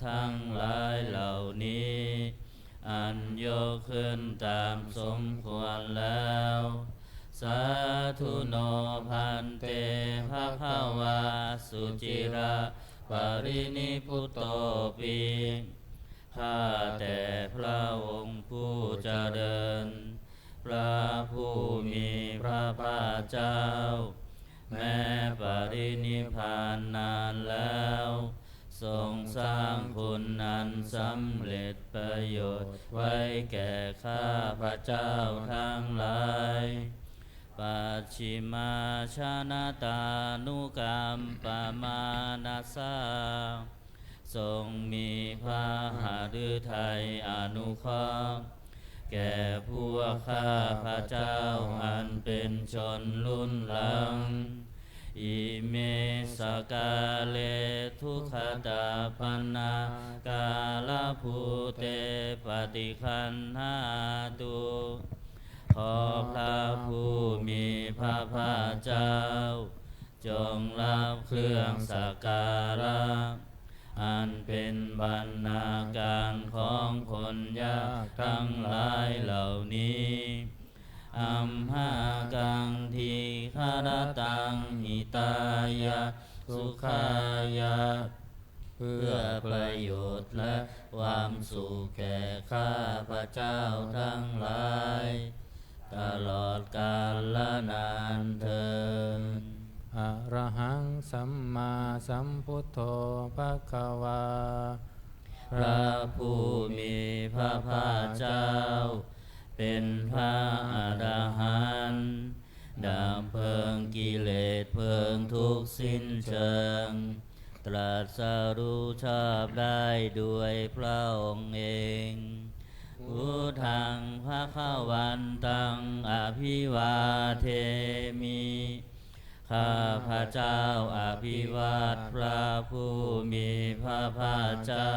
ทั้งหลายเหล่านี้อันยกขึ้นตามสมควรแล้วสาธุโนพันเตภควาสุจิระปรินิพุตโตปิข้าแต่พระองค์ผู้เจริญพระผู้มีพระภาคเจ้าแม้ปรินิพพานนานแล้วทรงสร้างคุณอันสำเร็จประโยชน์ไว้แก่ข้าพระเจ้าทั้งหลายปัจฉิมาชนะตานุกรรมปมานาสาทรงมีพระหฤทัยอนุเคราะห์แก่พวกข้าพระเจ้าอันเป็นชนรุ่นหลังอิเมสกาเลทุขตาปันนากาลภูเตปฏิคันหาตุขอพระผู้มีพระภาคเจ้าจงรับเครื่องสักการะอันเป็นบรรณาการของคนยากทั้งหลายเหล่านี้อัมหากังทีฆรตังหิตายะสุขายะเพื่อประโยชน์และความสุขแก่ข้าพระเจ้าทั้งหลายตลอดกาลและนานเทอญอะระหังสัมมาสัมพุทโธภควาพระผู้มีพระภาคเจ้าเป็นพระอรหันต์ดับเพลิงกิเลสเพลิงทุกข์สิ้นเชิงตรัสรู้ชอบได้ด้วยพระองค์เองพุทธังภควันตังอภิวาเทมิข้าพระเจ้าอภิวาทพระผู้มีพระภาคเจ้า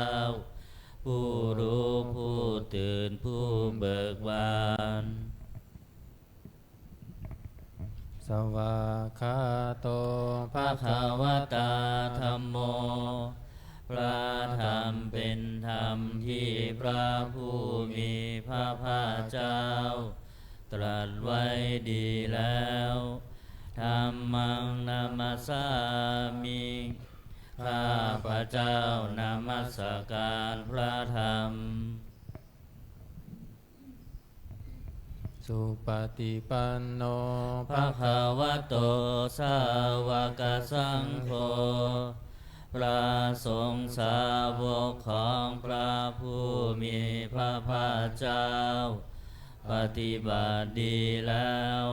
ผู้รู้ผู้ตื่นผู้เบิกบานสวากขาโตภควตาธัมโมพระธรรมเป็นธรรมที่พระผู้มีพระภาคเจ้าตรัสไว้ดีแล้วธัมมังนามัสสามิข้าพระเจ้านมัสการพระธรรมสุปฏิปันโนภควโตสาวกสังโฆพระสงฆ์สาวกของพระผู้มีพระภาคเจ้าปฏิบัติดีแล้ว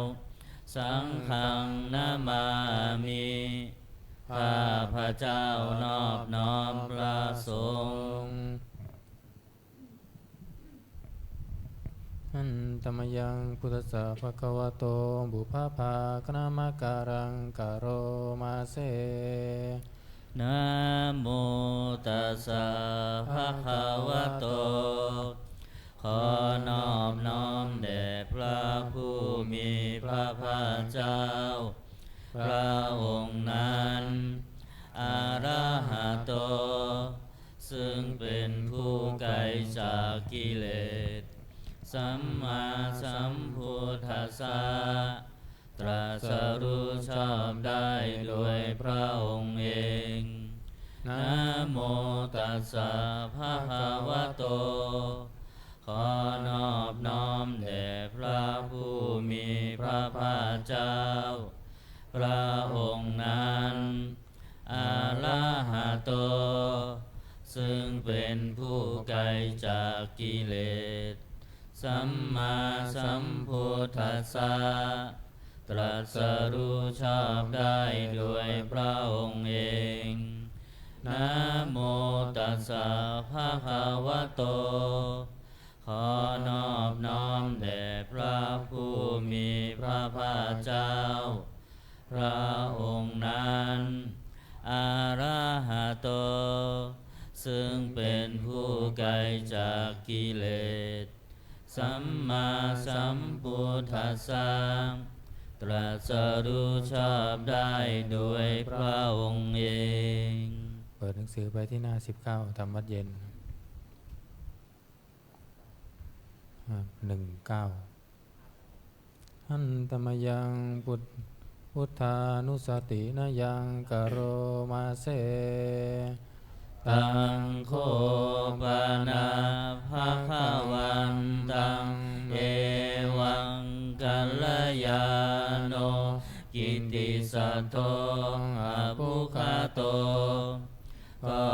สังฆังนามามิข้าพระเจ้านอบน้อมพระสงฆ์อันตมยังพุทธัสสะภะคะวะโตบุพพาคณามการังกโรมาเสนะโมตัสสะภะคะวะโตขอนอบน้อมแด่พระผู้มีพระภาคเจ้าพระองค์นั้นอะระหะโตซึ่งเป็นผู้ไกลจากกิเลสสัมมาสัมพุทธัสสะตรัสรู้ชอบได้โดยพระองค์เองนะโมตัสสะภะคะวะโตขอนอบน้อมแด่พระผู้มีพระภาคเจ้าพระองค์นั้นอะระหะโตซึ่งเป็นผู้ไกลจากกิเลสสัมมาสัมพุทธัสสะตรัสรู้ชอบได้โดยพระองค์เองนะโมตัสสะภะคะวะโตขอนอบน้อมแด่พระผู้มีพระภาคเจ้าพระองค์นั้นอะระหะโตซึ่งเป็นผู้ไกลจากกิเลสสัมมาสัมพุทธัสสะตรัสรู้ชอบได้โดยพระองค์เองป ปิดหนังสือไปที่หน้า19ทำวัดเย็น19หันตมยังพุทธานุสตินายังกโรมาเสตังโคปนาภะคะวันตังเอวังกัลยาโนกิตติสัทโธอะภุคโตก็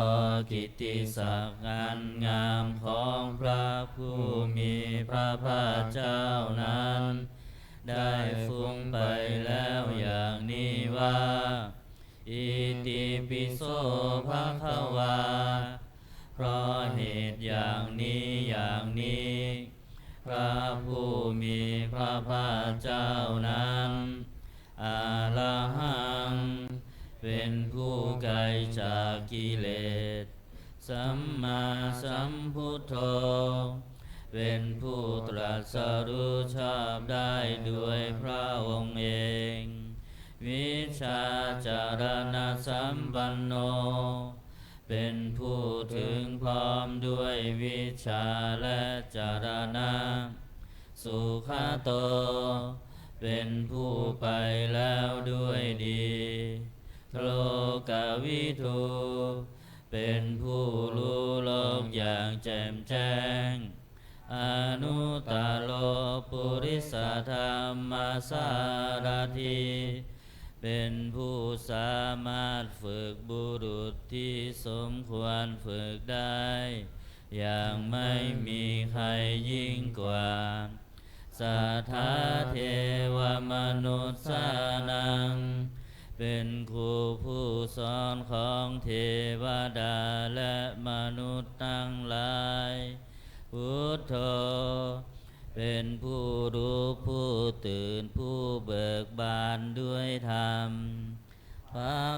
กิตติศักดิ์อันงามของพระผู้มีพระภาคเจ้านั้นได้ฟุ้งไปแล้วอย่างนี้ว่าอิติปิโสภะคะวาเพราะเหตุอย่างนี้พระผู้มีพระภาคเจ้านั้นอะระหังเป็นผู้ไกลจากกิเลสสัมมาสัมพุทโธเป็นผู้ตรัสรู้ชอบได้ด้วยพระองค์เองวิชาจารณะสัมปันโนเป็นผู้ถึงพร้อมด้วยวิชาและจารณะสุขโตเป็นผู้ไปแล้วด้วยดีโลกวิทูเป็นผู้รู้โลกอย่างแจ่มแจ้งอนุตตโลปุริสธรรมสารถิเป็นผู้สามารถฝึกบุรุษที่สมควรฝึกได้อย่างไม่มีใครยิ่งกว่าสัทธาเทวมนุษย์สานังเป็นครูผู้สอนของเทวดาและมนุษย์ทั้งหลายพุทโธเป็นผู้รู้ผู้ตื่นผู้เบิกบานด้วยธรรมภ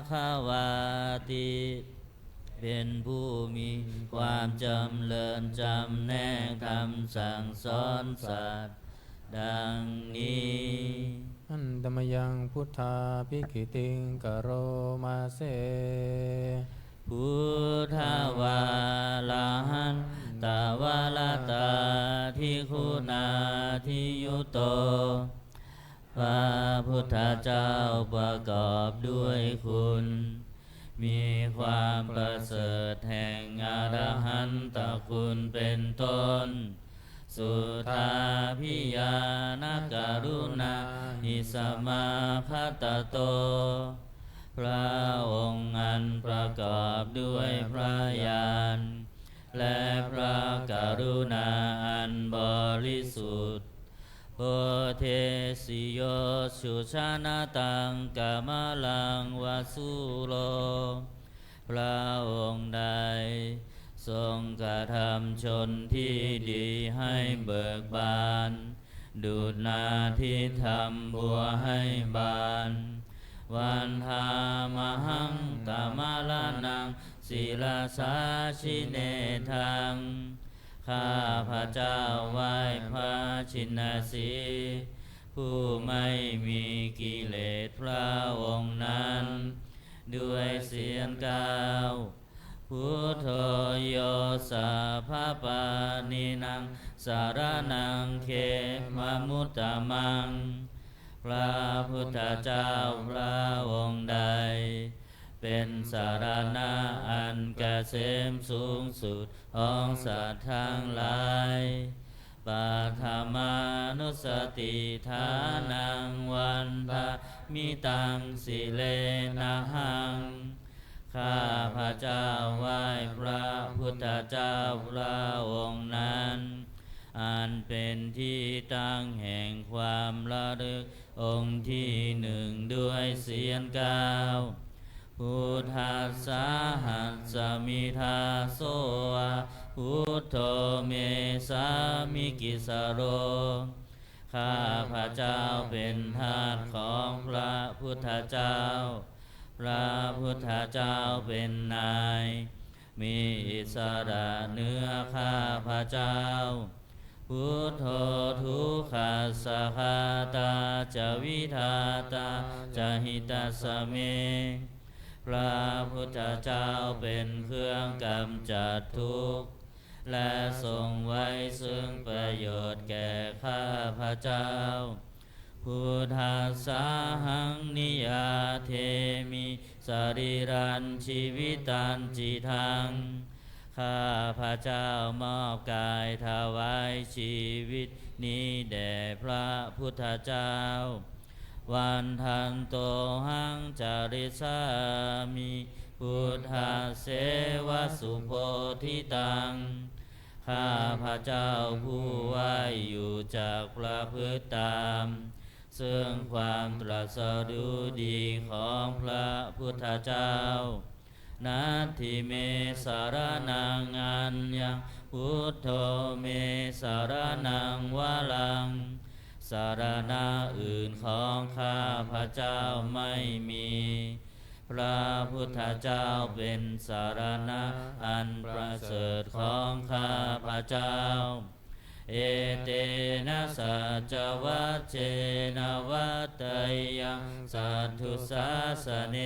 ควาติเป็นผู้มีความจำเริญจำแนกคำสั่งสอนสัตว์ดังนี้อันตมยังพุทธาภิกขิติงกโรมาเสพุทธวาลาหันตาวาลตาทิคุณาทิยุโตพระพุทธเจ้าประกอบด้วยคุณมีความประเสริฐแห่งอรหันตคุณเป็นต้นสุทาพิยานกรุณาหิสมาคตโตพระองค์อันประกอบด้วยพระญาณและพระกรุณาอันบริสุทธิ์โอเทสิโยสุชานาตังกามลังวาสุโลพระองค์ใดทรงกระทำชนที่ดีให้เบิกบานดุจนาทิทำบัวให้บานวันธามหังตามะลานังศิลาสาชิเนทังข้าพระเจ้าไหว้พระชินสีผู้ไม่มีกิเลสพระองค์นั้นด้วยเสียงกล่าวพุทโธโยสัพพปานินังสารนังเขมมุตตมังพระพุทธเจ้าพระองค์ใดเป็นสารณะอันเกษมสูงสุดของสัตว์ทั้งหลายปัทมานุสติฐานังวันทามิตังสิเลนะหังข้าพระเจ้าไหว้พระพุทธเจ้าพระองค์นั้นอันเป็นที่ตั้งแห่งความระลึกองค์ที่หนึ่งด้วยเสียงกล่าวพุทธัสสะหัสสมิทาโสพุทโธเมสามิกิสโรข้าพระเจ้าเป็นทาสของพระพุทธเจ้าพระพุทธเจ้าเป็นนายมีอิสระเหนือข้าพระเจ้าพุทโธทุกขัสสะคาตาจะวิทาตาจะหิตัสสะเม พระพุทธเจ้าเป็นเครื่องกำจัดทุกข์และทรงไว้ซึ่งประโยชน์แก่ข้าพเจ้าพุทธัสสะหังนิยาเทมิสรีรันชีวิตันจิทังข้าพระเจ้ามอบกายถวายชีวิตนี้แด่พระพุทธเจ้าวันทันโตหังจาริสามิพุทธเสวสุโพธิตังข้าพระเจ้าผู้ไหวอยู่จากประพฤติตามซึ่งความตรัสรู้ดีของพระพุทธเจ้านัตถิเมสารนังอัญญังพุทโธเมสารนังวะลังสารณะอื่นของข้าพระเจ้าไม่มีพระพุทธเจ้าเป็นสารณะอันประเสริฐของข้าพระเจ้าเอเตนะสัจวัจเจนะวัตตยังสัทธุสาสเน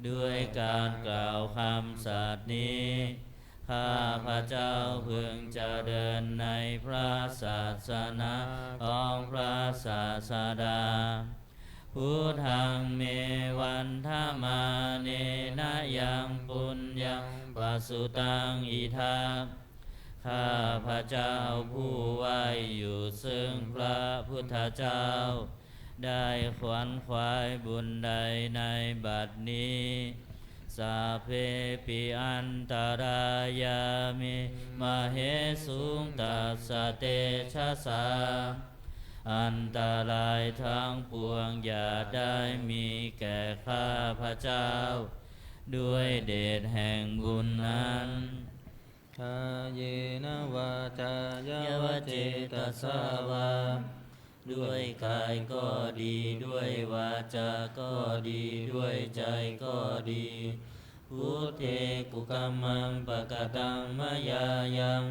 ด้วยการกล่าวคำสัตย์นี้ข้าพระเจ้าพึงเจริญในพระศาสนาของพระศาสดาพุทธังเมวันธามาเนนะยังปุญญังปัสสุตังอิทังข้าพระเจ้าผู้ไหวอยู่ซึ่งพระพุทธเจ้าได้ขวนขวายบุญใดในบัดนี้สาเพปิอันตรายามิมเหสุงตัสสะเตชะสาอันตรายทั้งปวงอย่าได้มีแก่ข้าพระเจ้าด้วยเดชแห่งบุญนั้นกายเยนะวาจายาวเจตสาวาด้วยกายก็ดีด้วยวาจาก็ดีด้วยใจก็ดีพุทเทกุกัมมังปะกตังมยายัง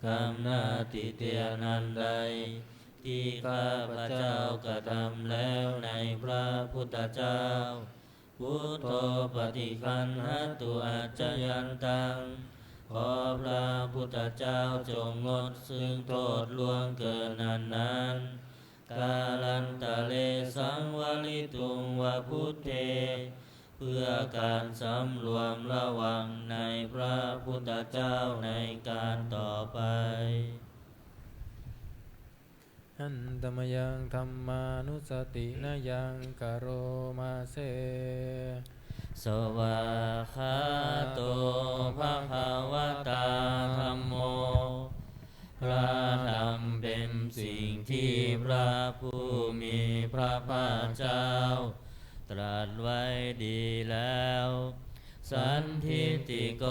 กรรมนาติเตียนันใดที่ข้าพระเจ้ากระทำแล้วในพระพุทธเจ้าพุทโธปฏิคันหตุอาจยันตังขอพระพุทธเจ้าจงงดซึ่งโทษล่วงเกินนั้นกาลันตะเลสังวลิตุงวะพุทเทเพื่อการสำรวมระวังในพระพุทธเจ้าในการต่อไปหันตมยังธรรมานุสตินะยังกโรมาเสสวาคาโตภะคะวะตาธัมโมพระธรรมเป็นสิ่งที่พระผู้มีพระภาคเจ้าตรัสไว้ดีแล้วสันทิฏฐิโก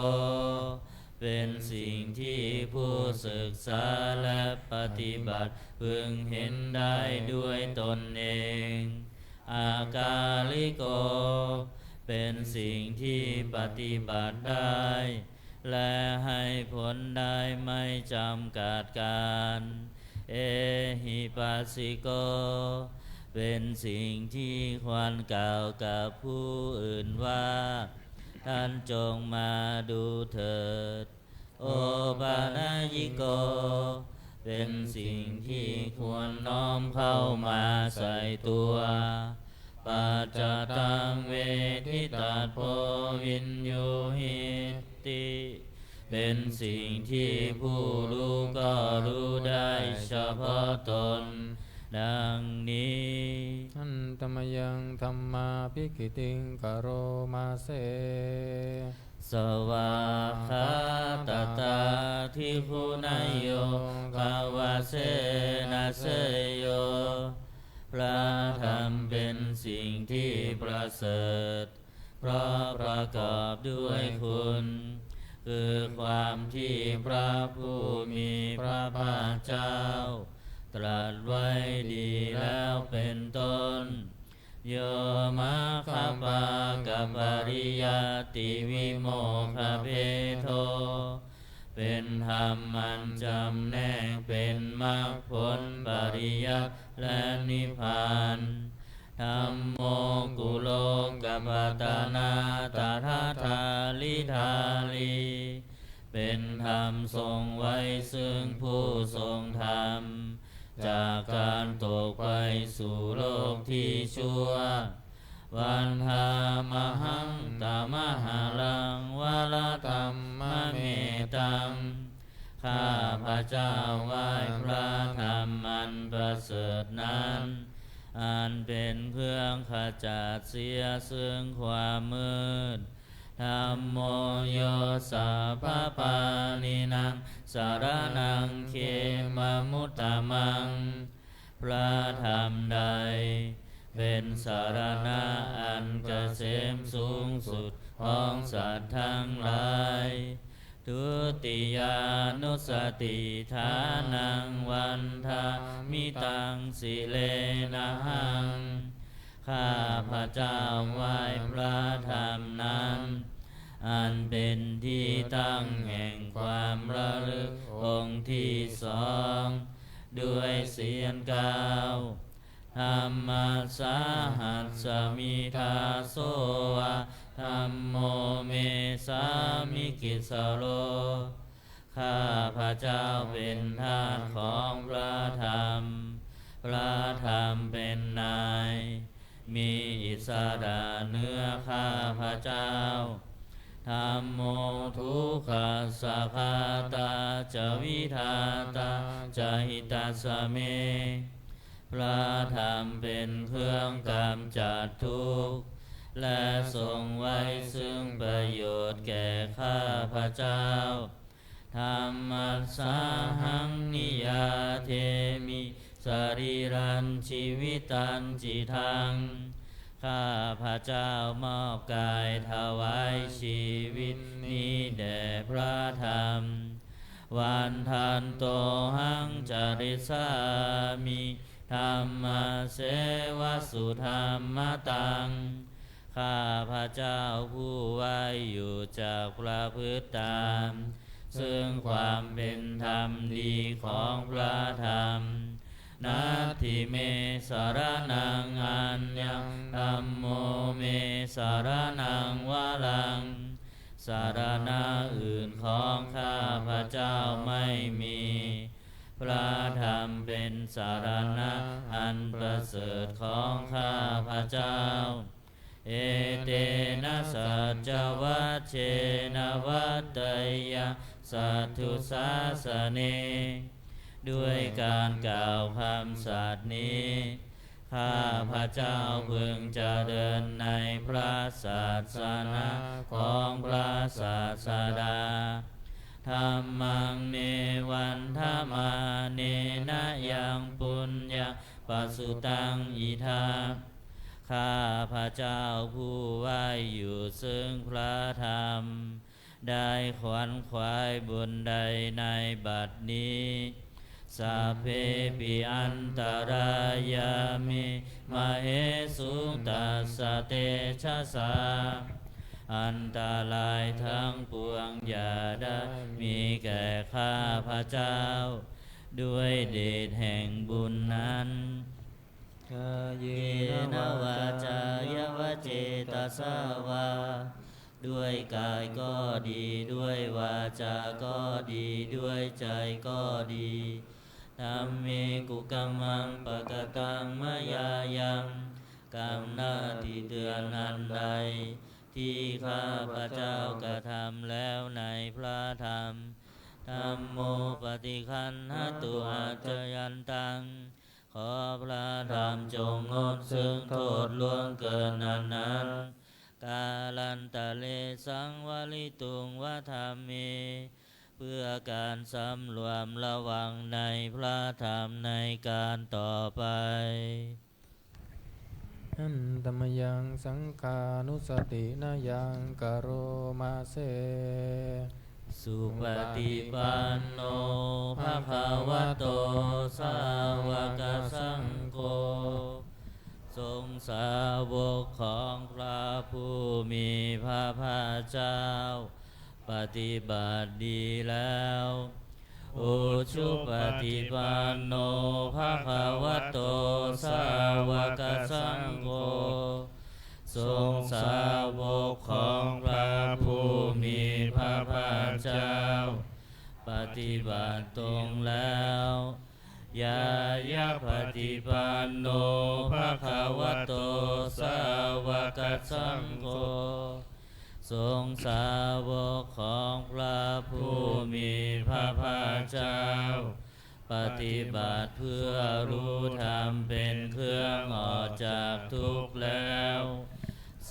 เป็นสิ่งที่ผู้ศึกษาและปฏิบัติพึงเห็นได้ด้วยตนเองอากาลิโกเป็นสิ่งที่ปฏิบัติได้และให้ผลได้ไม่จำกัดการเอหิปัสสิโกเป็นสิ่งที่ควรกล่าวกับผู้อื่นว่าท่านจงมาดูเถิดโอปานายิโกเป็นสิ่งที่ควรน้อมเข้ามาใส่ตัวปัจจตังเวทิตาโพวินโยหิติเป็นสิ่งที่ผู้รู้ก็รู้ได้เฉพาะตนดังนี้อันตมยังธรรมาภิกิติงกโรมาเสสวาคาตตาทิคุณายโยภาวะเสนาเสโยพระธรรมเป็นสิ่งที่ประเสริฐเพราะประกอบด้วยคุณคือความที่พระผู้มีพระภาคเจ้าตรัสไว้ดีแล้วเป็นต้นโยมะคปากับปริยติวิโมคขเพโทเป็นธรรมมันจำแนกเป็นมรรคผลปริยัติและนิพพาน ธัมโมกุโลกัปปตานาตถาทาลิธาลีเป็นธรรมทรงไว้ซึ่งผู้ทรงธรรมจากการตกไปสู่โลกที่ชั่ววันหามหังตามหาลังวะละตัมมะเมตังข้าพระเจ้าไหว้พระธรรมอันประเสริฐนั้นอันเป็นเครื่องขจัดเสียซึ่งความมืดธัมโมโยสัพพปานินังสารนังเขมมุตตมังพระธรรมใดเป็นสารณะอันเกษมสูงสุดของสัตว์ทั้งหลายทุติยานุสติฐานังวันทามิตังสิเลนะหังข้าพระเจ้าไหว้พระธรรมนั้นอันเป็นที่ตั้งแห่งความระลึกองค์ที่สองด้วยเสียงกล่าวธัมมัสสาหัสสมิทาโสวะธัมโมเมสามิกิสโลข้าพระเจ้าเป็นทาสของพระธรรมพระธรรมเป็นนายมีอิสระเหนือข้าพระเจ้าธัมโมทุกขัสสะคาตาจะวิทาตาจะหิตัสสะเมพระธรรมเป็นเครื่องกำจัดทุกข์และทรงไว้ซึ่งประโยชน์แก่ข้าพระเจ้าธัมมัสสาหังนิยาเทมิสรีรันชีวิตันจิทังข้าพระเจ้ามอบกายถวายชีวิตนี้แด่พระธรรมวันทันโตหังจริสามิธัมมาเสวสุธรรมตังข้าพระเจ้าผู้ไว้อยู่จากประพฤติตามซึ่งความเป็นธรรมดีของพระธรรมนัตถิเมสารนังอัญญังธัมโมเมสารนังวะลังสารณะอื่นของข้าพระเจ้าไม่มีพระธรรมเป็นสารณะอันประเสริฐของข้าพระเจ้าเอเตนะสัจจวัชเชนะวัตตยะสัทธุสาสเนด้วยการกล่าวคำสัตย์นี้ข้าพระเจ้าพึงจะเดินในพระศาสนาของพระศาสดาธัมมังเนวันธรรมาเนนะยังปุญญาปัสสุตังอิทาข้าพระเจ้าผู้ไว้อยู่ซึ่งพระธรรมได้ขวนขวายบุญใดในบัดนี้สัพเพปิอันตรายามิมาเหสุตัสสะเตชะสาอันตรายทั้งปวงอย่าได้มีแก่ข้าพระเจ้าด้วยเดชแห่งบุญนั้นกายเยนะวาจายวเจตสาวาด้วยกายก็ดีด้วยวาจาก็ดีด้วยใจก็ดีธัมเมกุกัมมังปะกตังมะยายังกรรมหน้าที่เตือนอันใดที่ข้าพระเจ้ากระทำแล้วในพระธรรมธัมโมปฏิคันหตุอาจยันตังขอพระธรรมจงงดซึ่งโทษล่วงเกินนั้นกาลันตะเลสังวลิตุงวะธรรมเมเพื่อการสำรวมระวังในพระธรรมในการต่อไปอันตมยังสังฆานุสตินายังกโรมาเสสุปฏิปันโนภะคะวะโตสาวกสังโฆทรงสาวกของพระผู้มีพระภาคเจ้าปฏิบัติดีแล้ว อุชุปฏิปันโนภะคะวะโตสาวกสังโฆทรงสาวกของพระผู้มีพระภาคเจ้าปฏิบัติตรงแล้วยายะปฏิปันโนภะคะวะโตสาวกสังโฆทรงสาวกของพระผู้มีพระภาคเจ้าปฏิบัติเพื่อรู้ธรรมเป็นเครื่องออกจากทุกข์แล้ว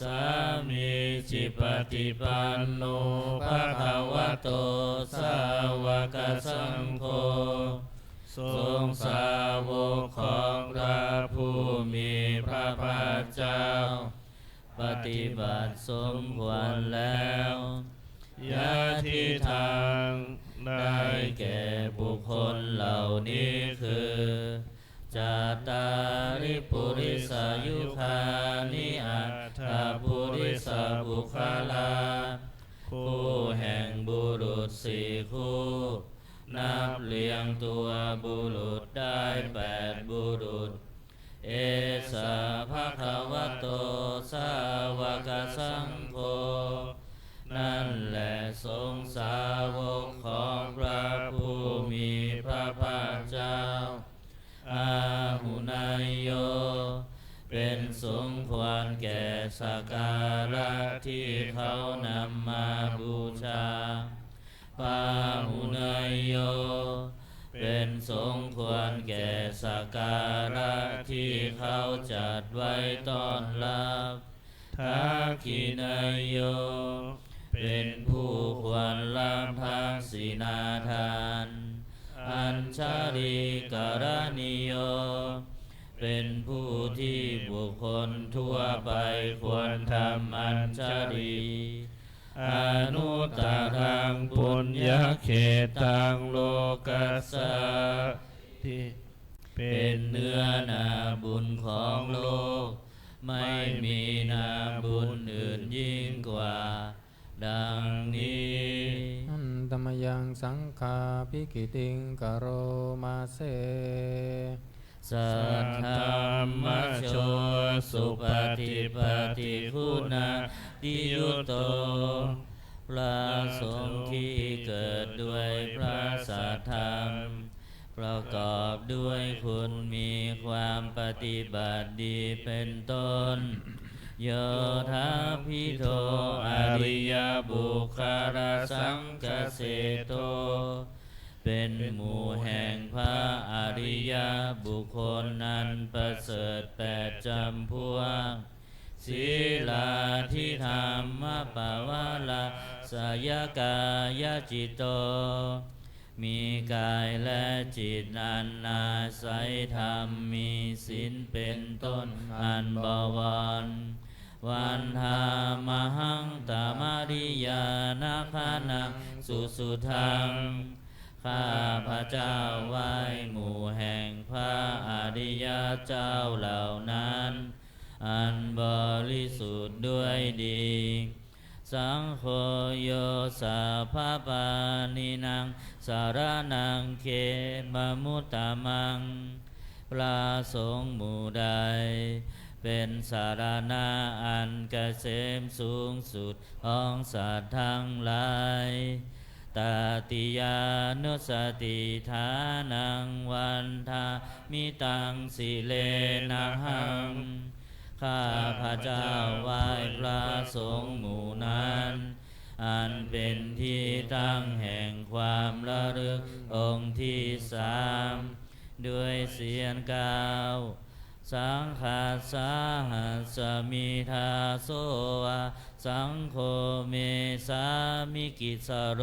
สามีจิปฏิปันโนภะคะวะโตสาวกสังโฆทรงสาวกของพระผู้มีพระภาคเจ้าปฏิบัติสมควรแล้วยะทิทางได้แก่บุคคลเหล่านี้คือจาตาริปุริสายุคานิอัตถปุริสบุคลาคู่แห่งบุรุษสี่คู่นับเรียงตัวบุรุษได้8บุรุษเอสะภะคะวะโตสาวกสังโฆนั่นแหละทรงสาวกของพระผู้มีพระภาคเจ้าอาหุนายโยเป็นสมควรแก่สักการะที่เขานำมาบูชาปาหุนายโยเป็นสมควรแก่สักการะที่เขาจัดไว้ต้อนรับทักขินายโยเป็นผู้ควรรับทักษิณาทานอัญชลีกรณิโยเป็นผู้ที่บุคคลทั่วไปควรทำอัญชลีอนุตตรังปุญญเขตังโลกัสสะที่เป็นเนื้อนาบุญของโลกไม่มีนาบุญอื่นยิ่งกว่าดังนี้อันตมยังสังฆาภิกิติงกโรมาเสสัทธรรมโชสุปฏิปฏิคุณาดิยุตโตพระสงฆ์ที่เกิดด้วยพระสัทธรรมประกอบด้วยคุณมีความปฏิบัติดีเป็นต้นโยธาภิโทอริยบุคคลสังฆเสโตเป็นหมู่แห่งพระอริยบุคคลนั้นประเสริฐ8จำพวกศีลาทิธรรมปวาลาสยกายจิตโตมีกายและจิตอันอาศัยธรรมมีศีลเป็นต้นอันบวรวันธามหังตามริยานาคานังสุสุทังข้าพระเจ้าไหว้หมู่แห่งพระอริยเจ้าเหล่านั้นอันบริสุทธิ์ด้วยดีสังโฆโยสัพพปานินังสารนังเขมมุตตมังพระสงฆ์หมู่ใดเป็นสารณะอันเกษมสูงสุดของสัตว์ทั้งหลายตติยานุสติฐานังวันทามิตังสิเลนะหังข้าพระเจ้าไหว้พระสงฆ์หมู่นั้นอันเป็นที่ตั้งแห่งความระลึกองค์ที่3ด้วยเสียงกล่าวสังฆาสาหัสมิทาโสวะสังโฆเมสามิกิสโร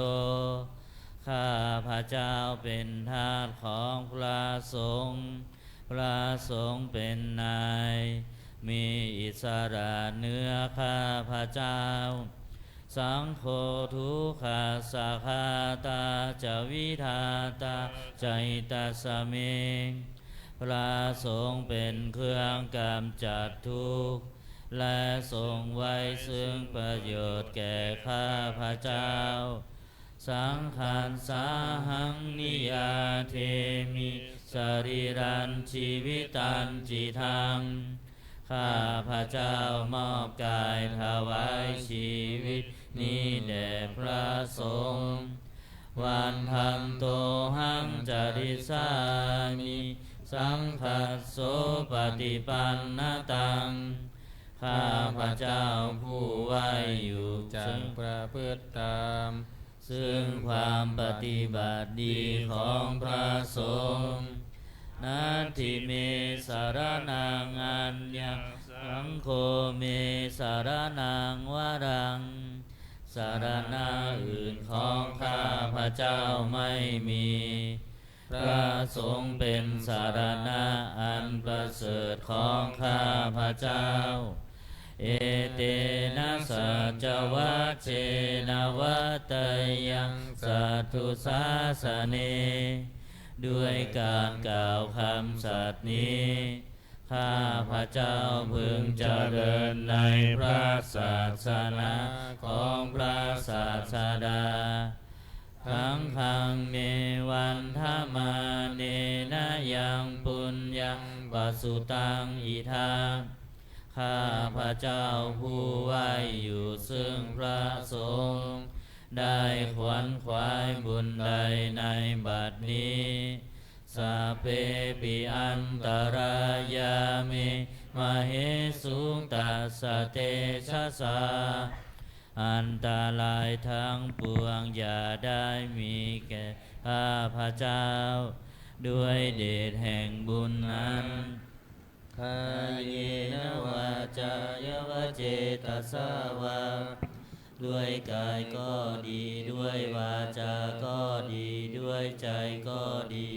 ข้าพระเจ้าเป็นทาสของพระสงฆ์พระสงฆ์เป็นนายมีอิสระเหนือข้าพระเจ้าสังโฆทุกขาสาคาตาจวิทาตาใจตาสเมงพระสงฆ์เป็นเครื่องกำจัดทุกข์และทรงไว้ซึ่งประโยชน์แก่ข้าพระเจ้า สังขารสาหังนิยาเทมิสรีรันชีวิตันจิทังข้าพระเจ้ามอบกายถวายชีวิตนี้แด่พระสงฆ์วันทันโตหังจริสามิสังฆัสโสปฏิปันนตังข้าพระเจ้าผู้ไว้อยู่ จังประพฤติตาม ซึ่งความปฏิบัติดีของพระสงฆ์นัตถิเมสารนังอัญญสังโฆเมสารนังวรังสารณะอื่นของข้าพระเจ้าไม่มีพระสงฆ์เป็นสารณะอันประเสริฐของข้าพระเจ้าเอเตนะสัจวัคเชนะวัตยังสัตถุสาสเนด้วยการกล่าวคำสัตย์นี้ข้าพระเจ้าพึงเจริญในพระศาสนาของพระศาสดาทั้งขังเมวันธรรมาเนนะยังปุญญังปัสสุตังอิทังข้าพระเจ้าผู้ไว้อยู่ซึ่งพระสงฆ์ได้ขวนขวายบุญใดในบัดนี้สัพเพปิอันตรายามิมเหสุงตัสสะเตชะสาอันตรายทั้งปวงอย่าได้มีแก่ข้าพระเจ้าด้วยเดชแห่งบุญนั้นกายเยนะวาจายวเจตสาวาด้วยกายก็ดีด้วยวาจาก็ดีด้วยใจก็ดี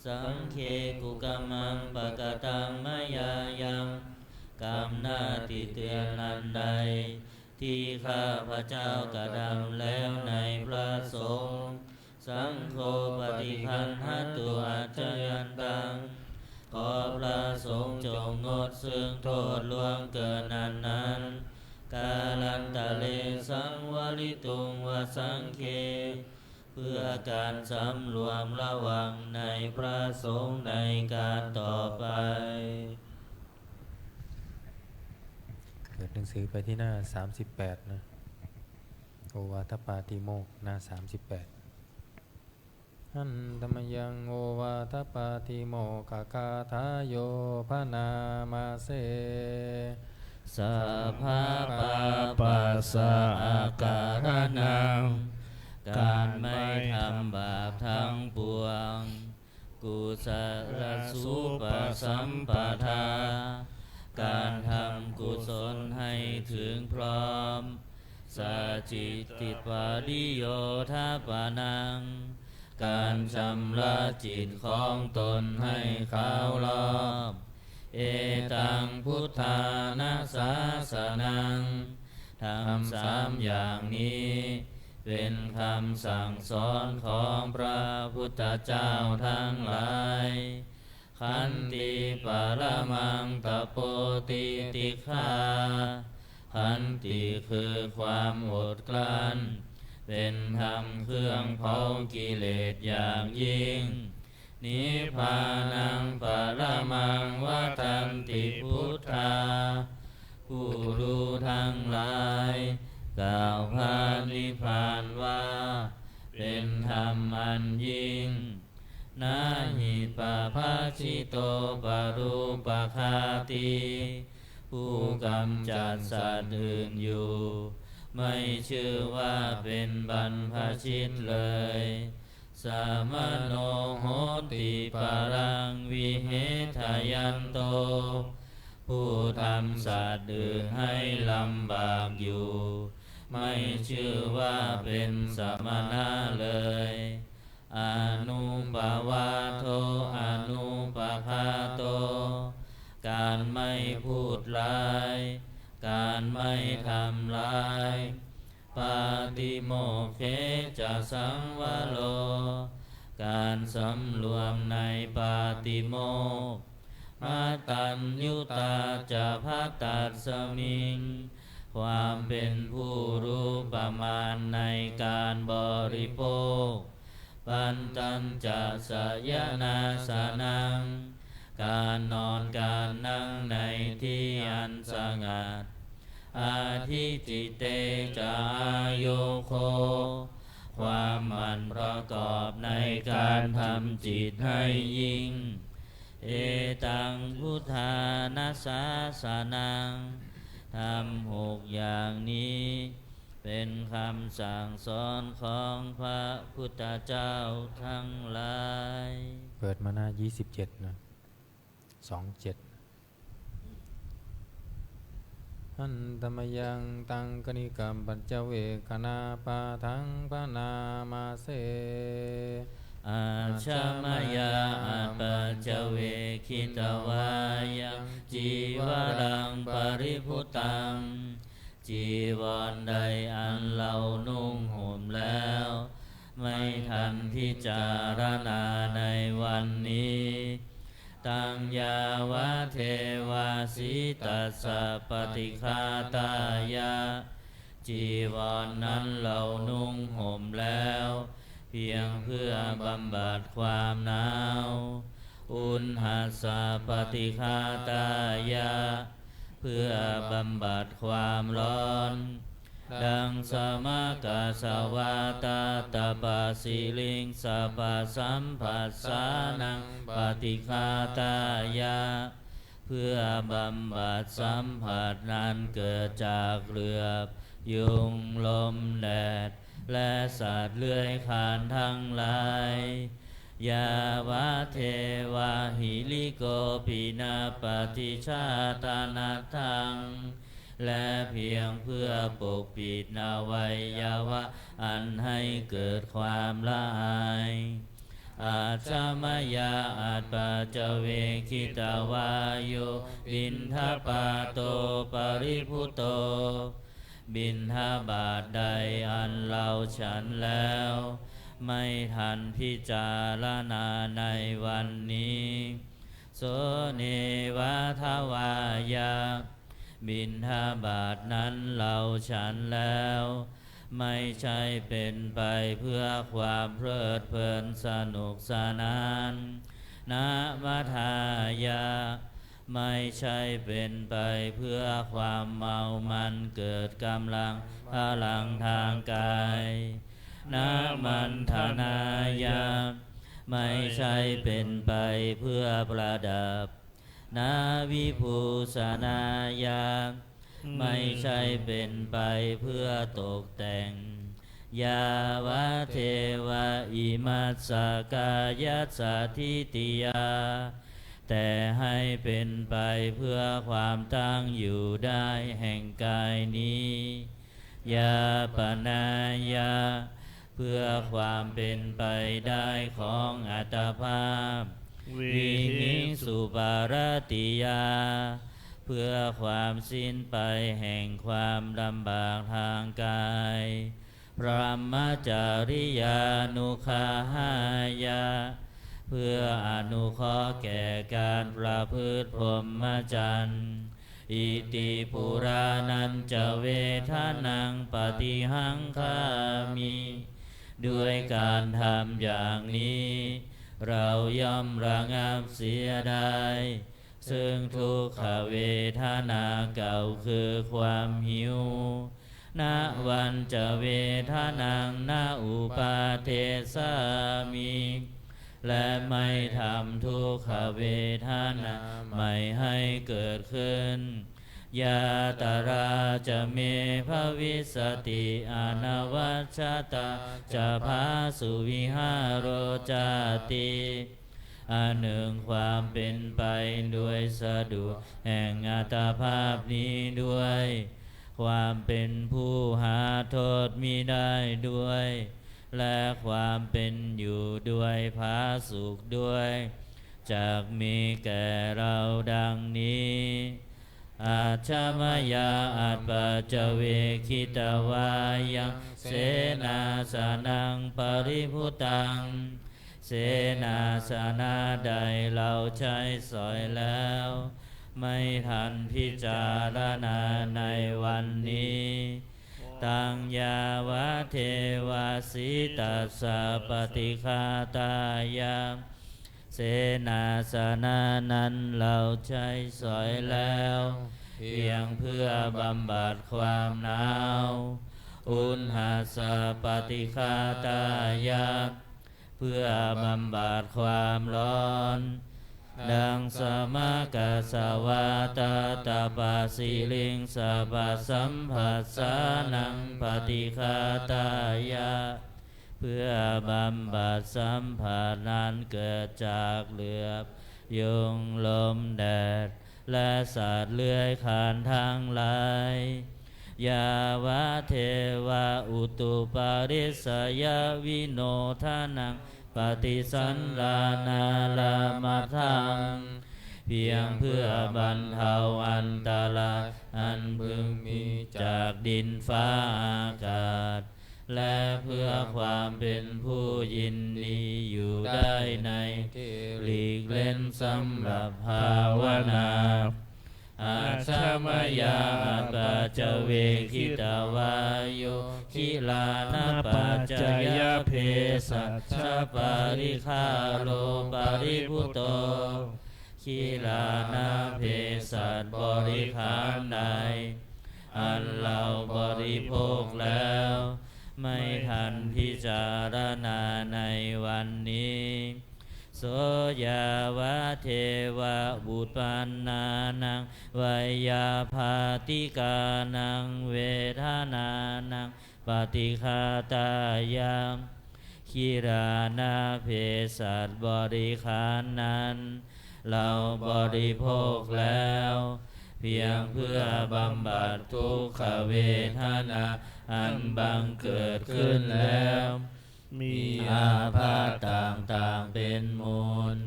สังเคกุกัมมังปะกตังมยายังกรรมหน้าที่เตือนนันใดที่ข้าพระเจ้ากระทำแล้วในพระสงฆ์สังโฆปฏิคันหตุอัจจยันตังขอพระสงฆ์จงงดซึ่งโทษล่วงเกินนั้นกาลันตะเลสังวลิตุงวสังเคเพื่อการสำรวมระวังในพระสงฆ์ในการต่อไปเปิดหนังสือไปที่หน้า38นะโอวาทปาติโมกข์หน้า38อันธรรมยังโอวาทปาติโมกขกาทาโยพนามาเสสัพพะปาปัสสะอาการนังการไม่ทำบาปทั้งปวงกุศลสุปสัมปทาการทำกุศลให้ถึงพร้อมสัจจิติปาริโยทาปานังการชำระจิตของตนให้ขาวรอบเอตังพุทธานาสาสนังทำ3อย่างนี้เป็นคำสั่งสอนของพระพุทธเจ้าทั้งหลายขันติปรมังตโปติติฆาขันติคือความอดกลั้นเป็นธรรมเครื่องเผากิเลสอย่างยิ่งนิพพานังปรมังวัฏันติพุทธาผู้รู้ทั้งหลายกล่าวพระนิพพานว่าเป็นธรรมอันยิ่งนาหิปภาชิโตปรูปคาติผู้กำจัดสัตว์อื่นอยู่ไม่ชื่อว่าเป็นบรรพชิตเลยสามโนโหติปารังวิเหทยันโตผู้ทำสัตว์อื่นให้ลำบากอยู่ไม่ชื่อว่าเป็นสมณะเลยอนุปวาโทอนุปคาโตการไม่พูดร้ายการไม่ทำร้ายปาติโมกเขจะสังวโรการสำรวมในปาติโมกข์มาตัญญุตาจะภัตตัสสมิง ความเป็นผู้รู้ประมาณในการบริโภคปันตัญจะสยนาสนังการนอนการนั่งในที่อันสงัดอาทิจิเตจายโยโคความมันประกอบในการทำจิตให้ยิ่งเอตังพุทธานาสาสนังทำ6อย่างนี้เป็นคำสั่งสอนของพระพุทธเจ้าทั้งหลายเปิดมาหน้า27นะ27หันตมยังตังกนิกัมปัญจเวคณาปาทังปนามาเสอาชามายาอัปปัจเจเวคิตวายังจีวรังปริพุตังจีวรใดอันเรานุ่งห่มแล้วไม่ทันพิจารณาในวันนี้ตังยาวะเทวาสิตัสสะปฏิฆาตายะจีวรนั้นเรานุ่งห่มแล้วเพียงเพื่อบำบัดความหนาวอุณหัสสะปฏิฆาตายะเพื่อบำบัดความร้อนดังสมกาสวาตาตปาสิลิงสปะสัมผัสสานังปฏิฆาตายะเพื่อบำบัดสัมผัสนั้นเกิดจากเหลือบยุงลมแดดและสัตว์เลื้อยคลานทั้งหลายยาวะเทวาหิลิโกปินาปฏิชาตานาทังและเพียงเพื่อปกปิดอวัยวะอันให้เกิดความละอายอาชามายาอัปปัจเจเวคิตวาโยบินทปาโตปริพุโตบิณฑบาตใดอันเราฉันแล้วไม่ทันพิจารณาในวันนี้โสเนวะทวายาบิณฑบาตนั้นเราฉันแล้วไม่ใช่เป็นไปเพื่อความเพลิดเพลินสนุกสนานนะมัทายาไม่ใช่เป็นไปเพื่อความเมามันเกิดกำลังพลังทางกายนะมันธนายาไม่ใช่เป็นไปเพื่อประดับนาวิภูสนายาไม่ใช่เป็นไปเพื่อตกแต่งยาวะเทวะอิมัสสกายสัทธิติยาแต่ให้เป็นไปเพื่อความตั้งอยู่ได้แห่งกายนี้ยาปนายาเพื่อความเป็นไปได้ของอัตภาพวิหิงสุปารติยาเพื่อความสิ้นไปแห่งความลำบากทางกายพรหมจาริยานุคาหายาเพื่ออนุเคราะห์แก่การประพฤติพรหมจรรย์อิติปุรานันจะเวทานังปฏิหังคามิด้วยการทำอย่างนี้เราย่อมระงับเสียได้ซึ่งทุกขเวทนาเก่าคือความหิวณวันจะเวทานังณอุปาเทสามิและไม่ทำทุกขเวทนาไม่ให้เกิดขึ้นยาตราจะเมภวิสติอนวัชชตาจะพาสุวิหารโรจาติอันหนึ่งความเป็นไปด้วยสะดวกแห่งอัตภาพนี้ด้วยความเป็นผู้หาโทษมิได้ด้วยและความเป็นอยู่ด้วยผาสุขด้วยจากมีแก่เราดังนี้อาชามายาอัปปัจเจเวคิตวายังเสนาสนังปริพุตังเสนาสนะใดเราใช้สอยแล้ว ไม่ทันพิจารณาในวันนี้ตังยาวะเทวาสิตัสสะปฏิฆาตายาเสนาสนะนั้นเราใช้สอยแล้วเพียงเพื่อบำบัดความหนาวอุณหสปฏิฆาตายาเพื่อบำบัดความร้อนดังสมกสวาตาตาปาสิลิงสปะสัมผัสสานังปฏิฆาตายาเพื่อบำบัดสัมผัสนั้นเกิดจากเหลือบยุงลมแดดและสัตว์เลื้อยคลานทั้งหลายยาวะเทวะอุตุปาริสยวิโนทานังปฏิสันลานาลามาทังเพียงเพื่อบรรเทาอันตรายอันพึงมีจากดินฟ้าอากาศและเพื่อความเป็นผู้ยินดีอยู่ได้ในหลีกเล่นสำหรับภาวนาอาชามยาปัจจเวคิตาวายโยคิลานะปัจจยเพสัชชปาริคาโลปาริพุโตคิลานะเพสัชบริขารใดอันเราบริโภคแล้วไม่ทันพิจารณาในวันนี้โสยาวะเทวะบุตรปันนานังวยาภาติกานังเวทานานังปฏิฆาตายามคิรานาเพสัชบริขารนั้นเราบริโภคแล้วเพียงเพื่อบำบัดทุกขเวทนาอันบังเกิดขึ้นแล้วมีอาพาธต่างๆเป็นมูล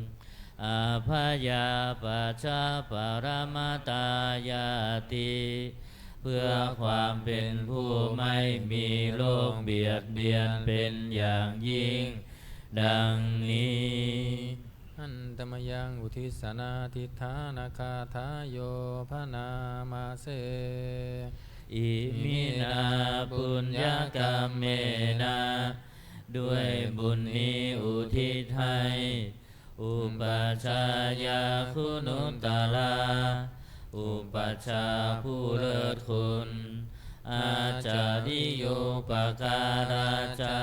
อาภยาปัจจาปรมาตายาติเพื่อความเป็นผู้ไม่มีโรคเบียดเบียนเป็นอย่างยิ่งดังนี้อันตมยังอุทิศนาทิฏฐานาคาทายโยพนามาเสอิมินาปุญญกรรมเมนาด้วยบุญนี้อุทิศให้อุปัชฌายาคุณุตตลาอุปัชฌาย์ผู้เลิศคุณอาจาริโยปการาจา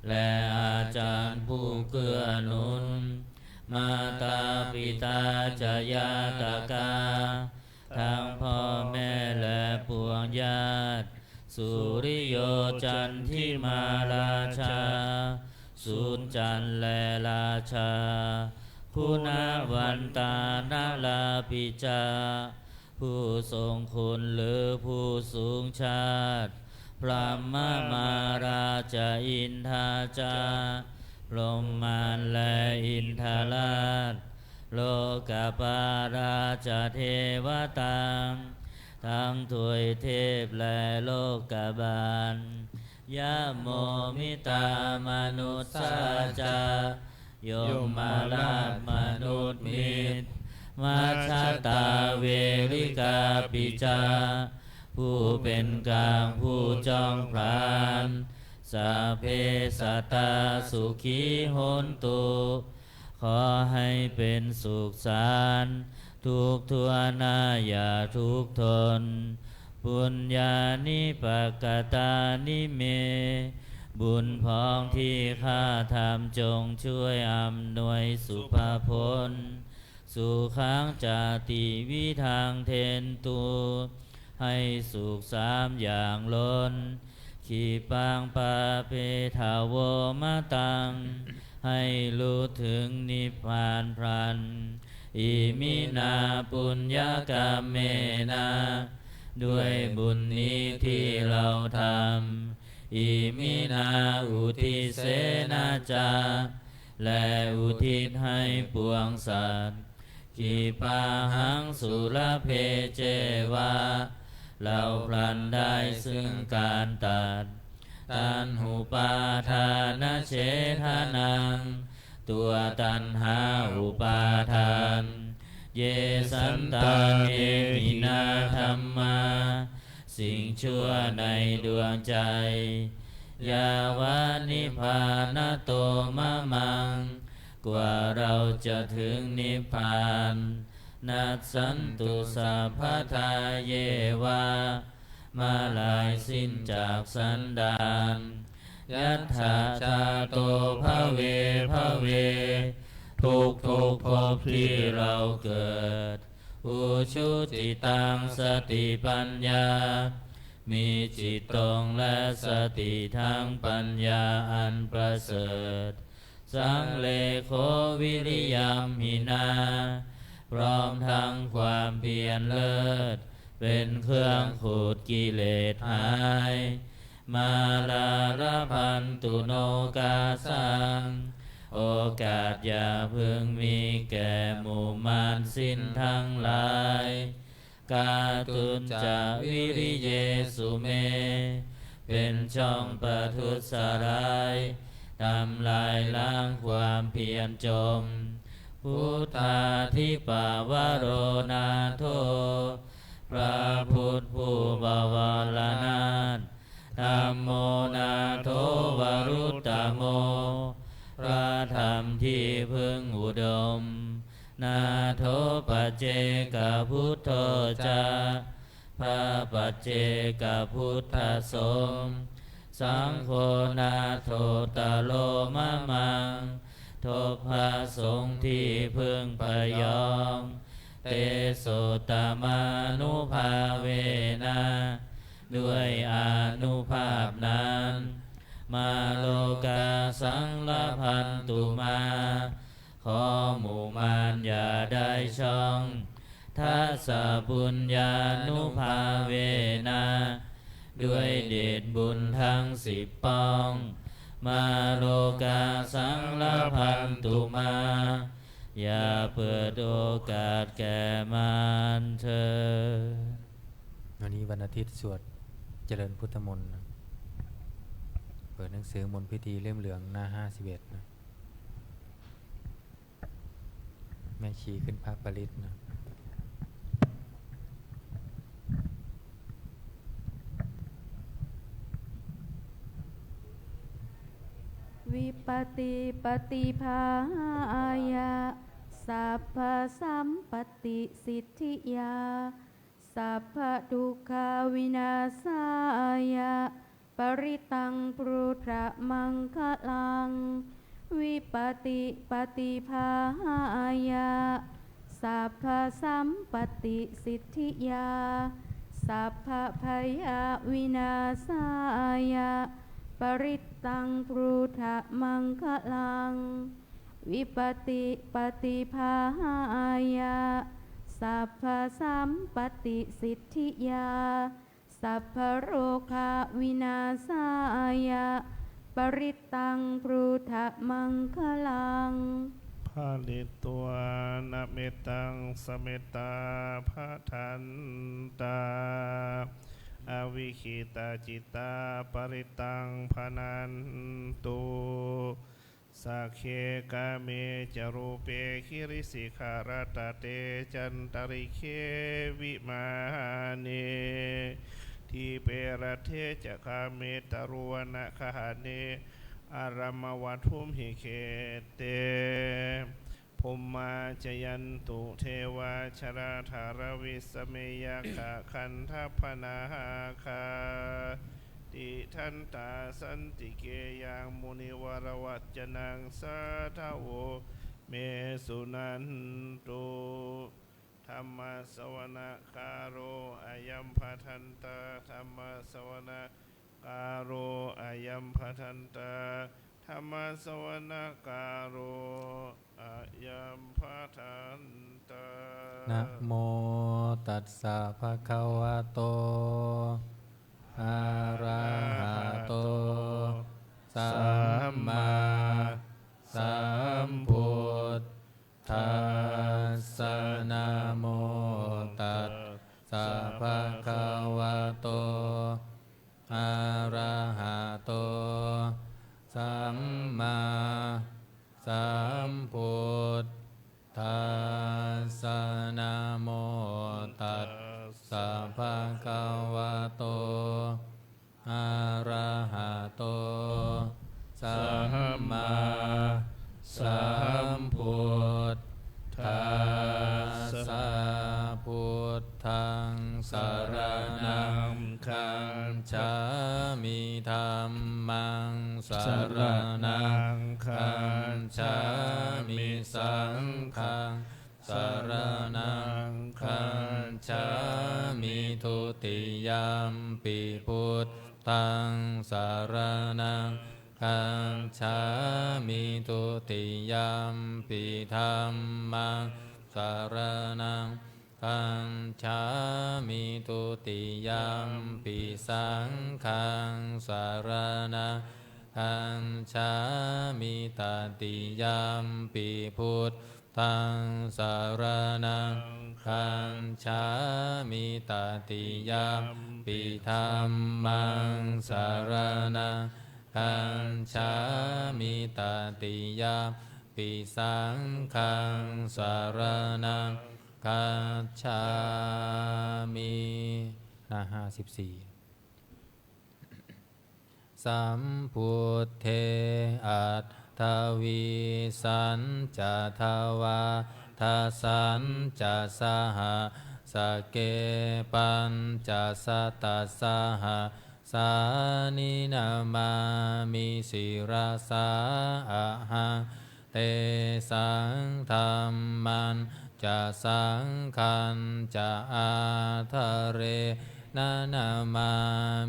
และอาจารย์ผู้เกื้อหนุนมาตาปิตาจายาตกาทั้งพ่อแม่และปวงญาติสุริโยจันทิมาราชาสุนจันและราชาคุณวันตานาลาปิจาผู้ทรงคุณหรือผู้สูงชาติพระมาราชาอินทาจาพรหมานและอินทราชโลกปาราชาเทวตังทั้งถวยเทพและโลกบาลยะโมมิตามนุษย์สาจายมมาลาภมนุษย์มิตรมัชฌตาเวริกาปิจาผู้เป็นกลางผู้จ้องพรานสัพเพสัตตาสุขีโหนตุขอให้เป็นสุขสันต์ทุกทั่วหน้าอย่าทุกข์ทนปุญญานิปกตานิเมบุญพ้องที่ข้าทำจงช่วยอำนวยสุภาพลสุขังจาติวิทางเทนตุให้สุขสามอย่างล้นขีปังปาเปทาวมะตังให้รู้ถึงนิพพานพลันอิมินาปุญญกรรมเมนาด้วยบุญนี้ที่เราทำอิมินาอุทิเสนาจาและอุทิศให้ปวงสัตว์ขีปาหังสุรเพเจวาเราพลันได้ซึ่งการตัดตัณหุปาทานเฉทานังตัวตัณหาอุปาทาน เยสันตาเนมินาธัมมาสิ่งชั่วในดวงใจยาวานิพพานโตมะมังกว่าเราจะถึงนิพพานนัสสันตุสัพพทาเยวามาลายสิ้นจากสันดานยัตถาชาโตภเวภเวทุกภพที่เราเกิดอุชุติตังสติปัญญามีจิตตรงและสติทั้งปัญญาอันประเสริฐสังเลโควิริยมหินาพร้อมทั้งความเพียรเลิศเป็นเครื่องขูดกิเลสหายมาลาระพันตุโนกาสังโอกาสอย่าพึงมีแก่หมู่มารสิ้นทั้งหลายกาตุนจะวิริเยสุเมเป็นช่องประทุษร้ายทำลายล้างความเพียรจมพุทธาธิปาวโรนาโทพระพุทธผู้บวรนาถธัมโมนาโทวรุตตโมพระธรรมที่พึงอุดมนาโทปัจเจกพุทโธจาพระปัจเจกพุทธสงฆ์สังโฆนาโทตโลมะมังโทพระสงฆ์ที่พึงพยอมเตโสตมานุภาเวนะด้วยอานุภาพนั้นมาโลกาสังละพันตุมาขอหมู่มารอย่าได้ช่องทัสสะบุญญานุภาเวนะด้วยเดชบุญทั้ง10ป้องมาโลกาสังละพันตุมาอย่าเปิดโอกาสแก่มารเธอวันนี้วันอาทิตย์สวดเจริญพุทธมนต์นะเปิดหนังสือมนต์พิธีเล่มเหลืองหน้า51นะแม่ชีขึ้นพระปริตนะวิปติปฏิภายะสัพพสัมปติสิทธิยาสัพพทุกขาวินาศายะปริตังปรุทะมังคลังวิปติปฏิภายะสัพพสัมปติสิทธิยาสัพพพยาวินาศายะปริตังปรุทะมังคลังวิปติปฏิภายะสัพพสัมปติสิทธิยาสัพพโรคะวินาศายะปริตังปรุทะมังคลังภาลิตัวนะเมตังสเมตตาภะทันตาอวิคิตาจิตาปริตังพนันตุสักเคกาเมจรูเปคิริสิขารตเตจันตริเควิมาเนทีเปรเทจคาเมตรวนะคหเนอารัมวัทุมหิเคเตภุมมาจยันตุเทวาชราธารวิสเมยขะคันทัพนาคาติทันตาสันติเกยังมุนิวรวัจจนังสาทาโวเมสุนันตุธรรมสวนาคาโรอายัมพัทันตาธรรมสวนาคาโรอายัมพัทันตาธรรมสวนาคาโรอายัมพัทันตานะโมตัสสะภะคะวะโตอะระหะโตสัมมาสัมพุทธัสสะนะโมตัสสะภะคะวะโตอะระหะโตสัมมาสัมพุทธัสสะ คัจฉามิสังฆังสรณังคัจฉามิทุติยมปิพุทธังสรณังคัจฉามิทุติยมปิธัมมังสรณังคัจฉามิทุติยมปิสังฆังสรณังคัจฉามิตติยมปิพุทธังสรณังคัจฉามิตติยมปิธัมมังสรณังคัจฉามิตติยมปิสังฆังสรณังคัจฉามิหน้า54สัมพุทเทอัตถวิสัญจะทวาทาสัญจะสหสเกปัญจะสัตตสหสานินามามิสิราสาอะหังเตสังธรรมันจะสังขันจะอาทะเรนานามา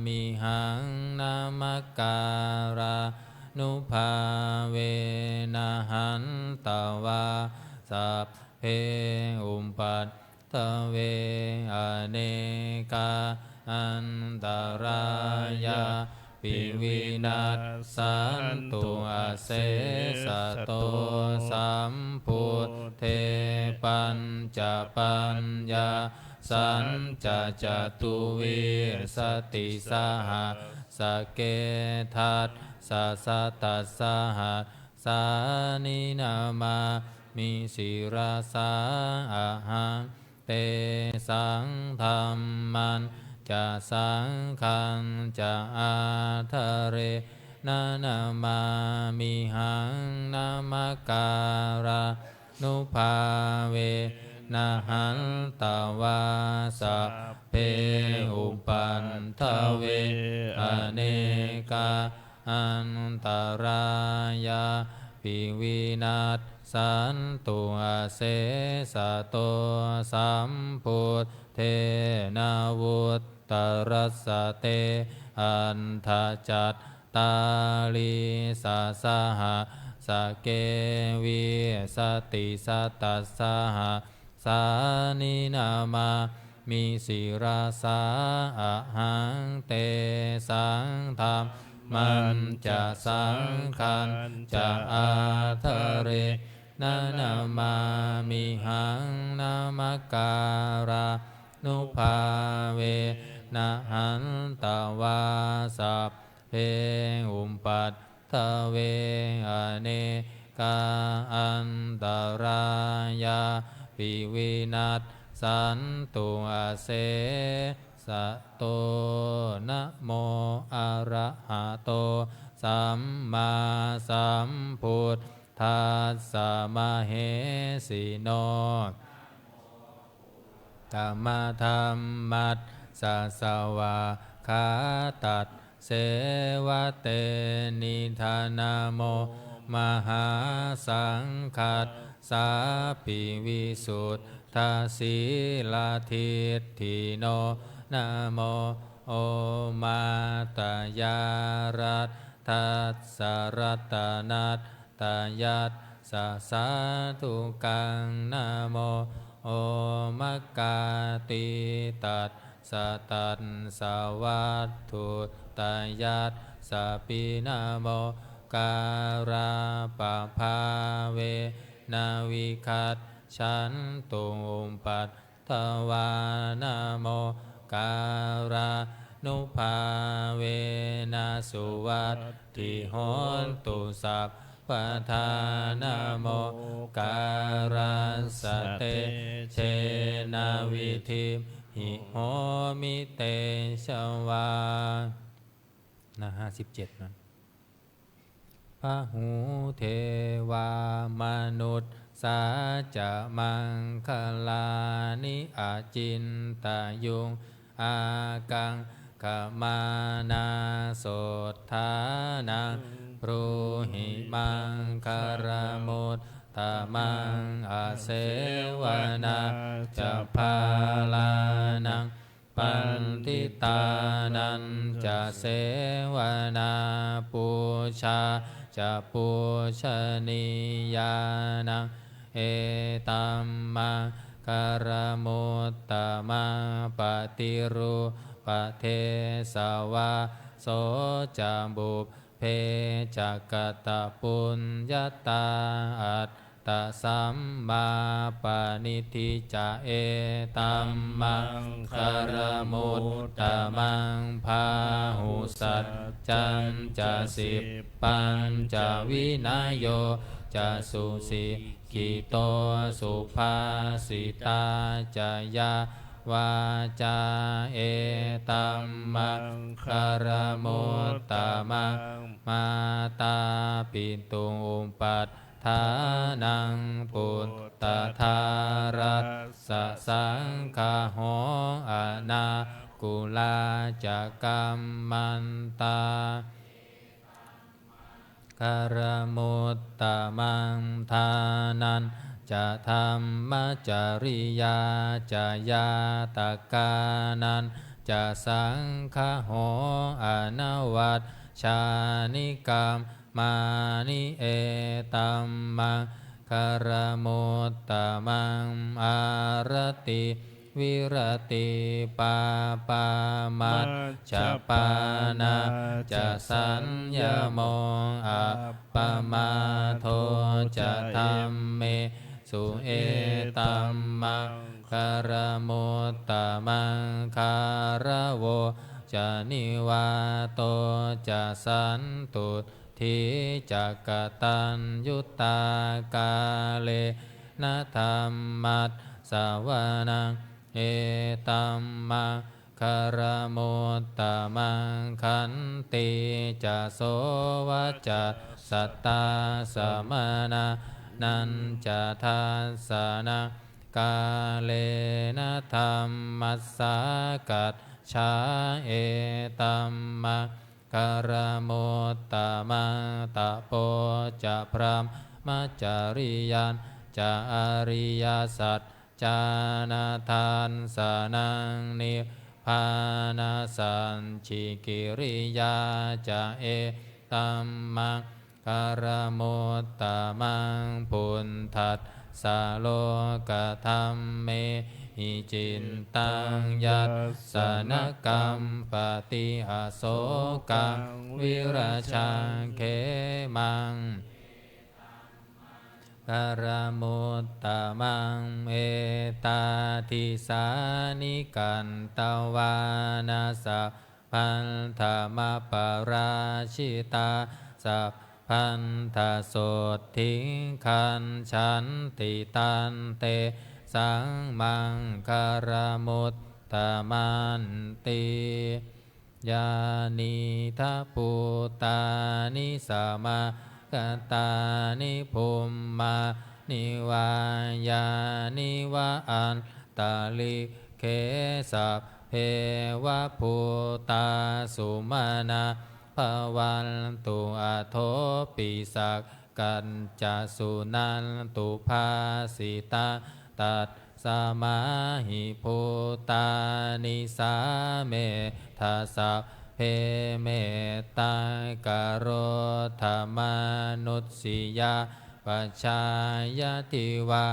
มิหังนามการานุภาเวนะหันตวาสัพเพอุปปัตถเวอเนกาอันตรายาปิวินัสสันตุอาเสสะโตสัมพุทเทปัญจปัญญาสัญจะจตุวิสติสหสเกทัสสะสัตตสหสานินามามิสิราสาอะหังเตสังธรรมันจะสังขังจะอาทะเรนานามามิหังนามการานุภาเวนะหันตวาสัพเพอุปันทเวอเนกาอันตรายาปิวินัสสันตุอาเสสะโตสัมพุทเทนาวุตตรัสสะเตอันทจัตตาลิสาสหสเกวิสติสัตตสหสานินามามิสิราสาอะหังเตสังธรรมันจะสังขันจะอาทะเรนานามามิหังนามการานุภาเวนะหันตวาสัพเพอุปปัตถเวอเนกาอันตรายาปิวินัสสันตุอาเสสะโตนะโมอะระหะโตสัมมาสัมพุทธัสสะมะเหสิโนธัมมะธัมมัสสะสวะขาตัสเสวะเตนิธานาโมมหาสังคัสสาปิวิสุทธาสีลาทิฏฐิโนนะโมโอมาตยารัตทัสสะรัตนัตตยัสสะสาธุกังนะโมโอมัคคาติตัสสะตัสสะวัตถุตยัสสะปินะโมการาปะภาเวนาวิคัตฉันตุอุปปัตถวานะโมการานุภาเวนะสุวัตถิโหนตุสัพพทานะโมการัสสะเตเชนะวิธิหิโหมิเตชวานะ57นั้นพหูเทวามนุษย์สาจะมังคลานิอาจินตายุงอากังขมานาโสทานัง ปรูหิมังคารมุตตะมังอาเสวนาจะพาลานังปันติตานันจะเสวนาปูชาจะปูชนียานังเอตัมมังคารมุตตะมังปฏิรูปเทสวะโสจะบุพเพจักกตปุญญาตาอัตตสัมมาปณิทิจะเอตัมมังคารมุตตะมังพาหุสัจจันจะสิบปัญจวินัยโยจะสุสิกิโตสุภาสิตาจะยาวาจาเอตัมมังคารมุตตะมังมาตาปิตุอุปัฏฐานังปุตตะธารัสสะสังฆาโหอนากุลาจะกัมมันตาคารมุตตะมังทานันจะธรรมจริยาจะยาตกานันจะสังฆโหอนวัตชานิกรรมมานิเอตัมมังคารมุตตะมังอารติวิรติปาปามัจจปานาจะสัญญโมอัปปมาโทจะธัมเมสุเอตัมมังคารมุตตะมังคารโวจะนิวาโตจะสันตุทิจักตัญยุตตากาเลนะธัมมัสสวนังเอตัมมังคารมุตตะมังขันติจะโสวัจจะสัตตาสมนานันจะทัสสะนะกาเลนะธัมมัสสากัจฉาเอตัมมังคารมุตตะมังตะโปจะพรหมจริยันจะอริยสัจจานาทานสานังนิพพานาสัญชิกิริยาจะเอตัมมังคารมุตตะมังพุนทัสสะโลกธัมเมหิจินตังยัสสนกรรมปฏิหโสกังวิราชังเขมังคารมุตตะมังเอตาทิสานิกันตวานาสัพพันธมปราชิตาสัพพันธโสทิงคันฉันติตันเตสังมังคารมุตตะมันติยานิทัพพุตานิสมากตานิภูมิมานิวายานิวะอันตาลิเคสัพเพวะภูตาสุมานาภวันตุอะโทปิสักกันจะสุนันตุภาสิตาตัดสมาหิภูตานิสาเมทัสสะเพเมตตากโรธรรมานุสสิยาปัจจายติวา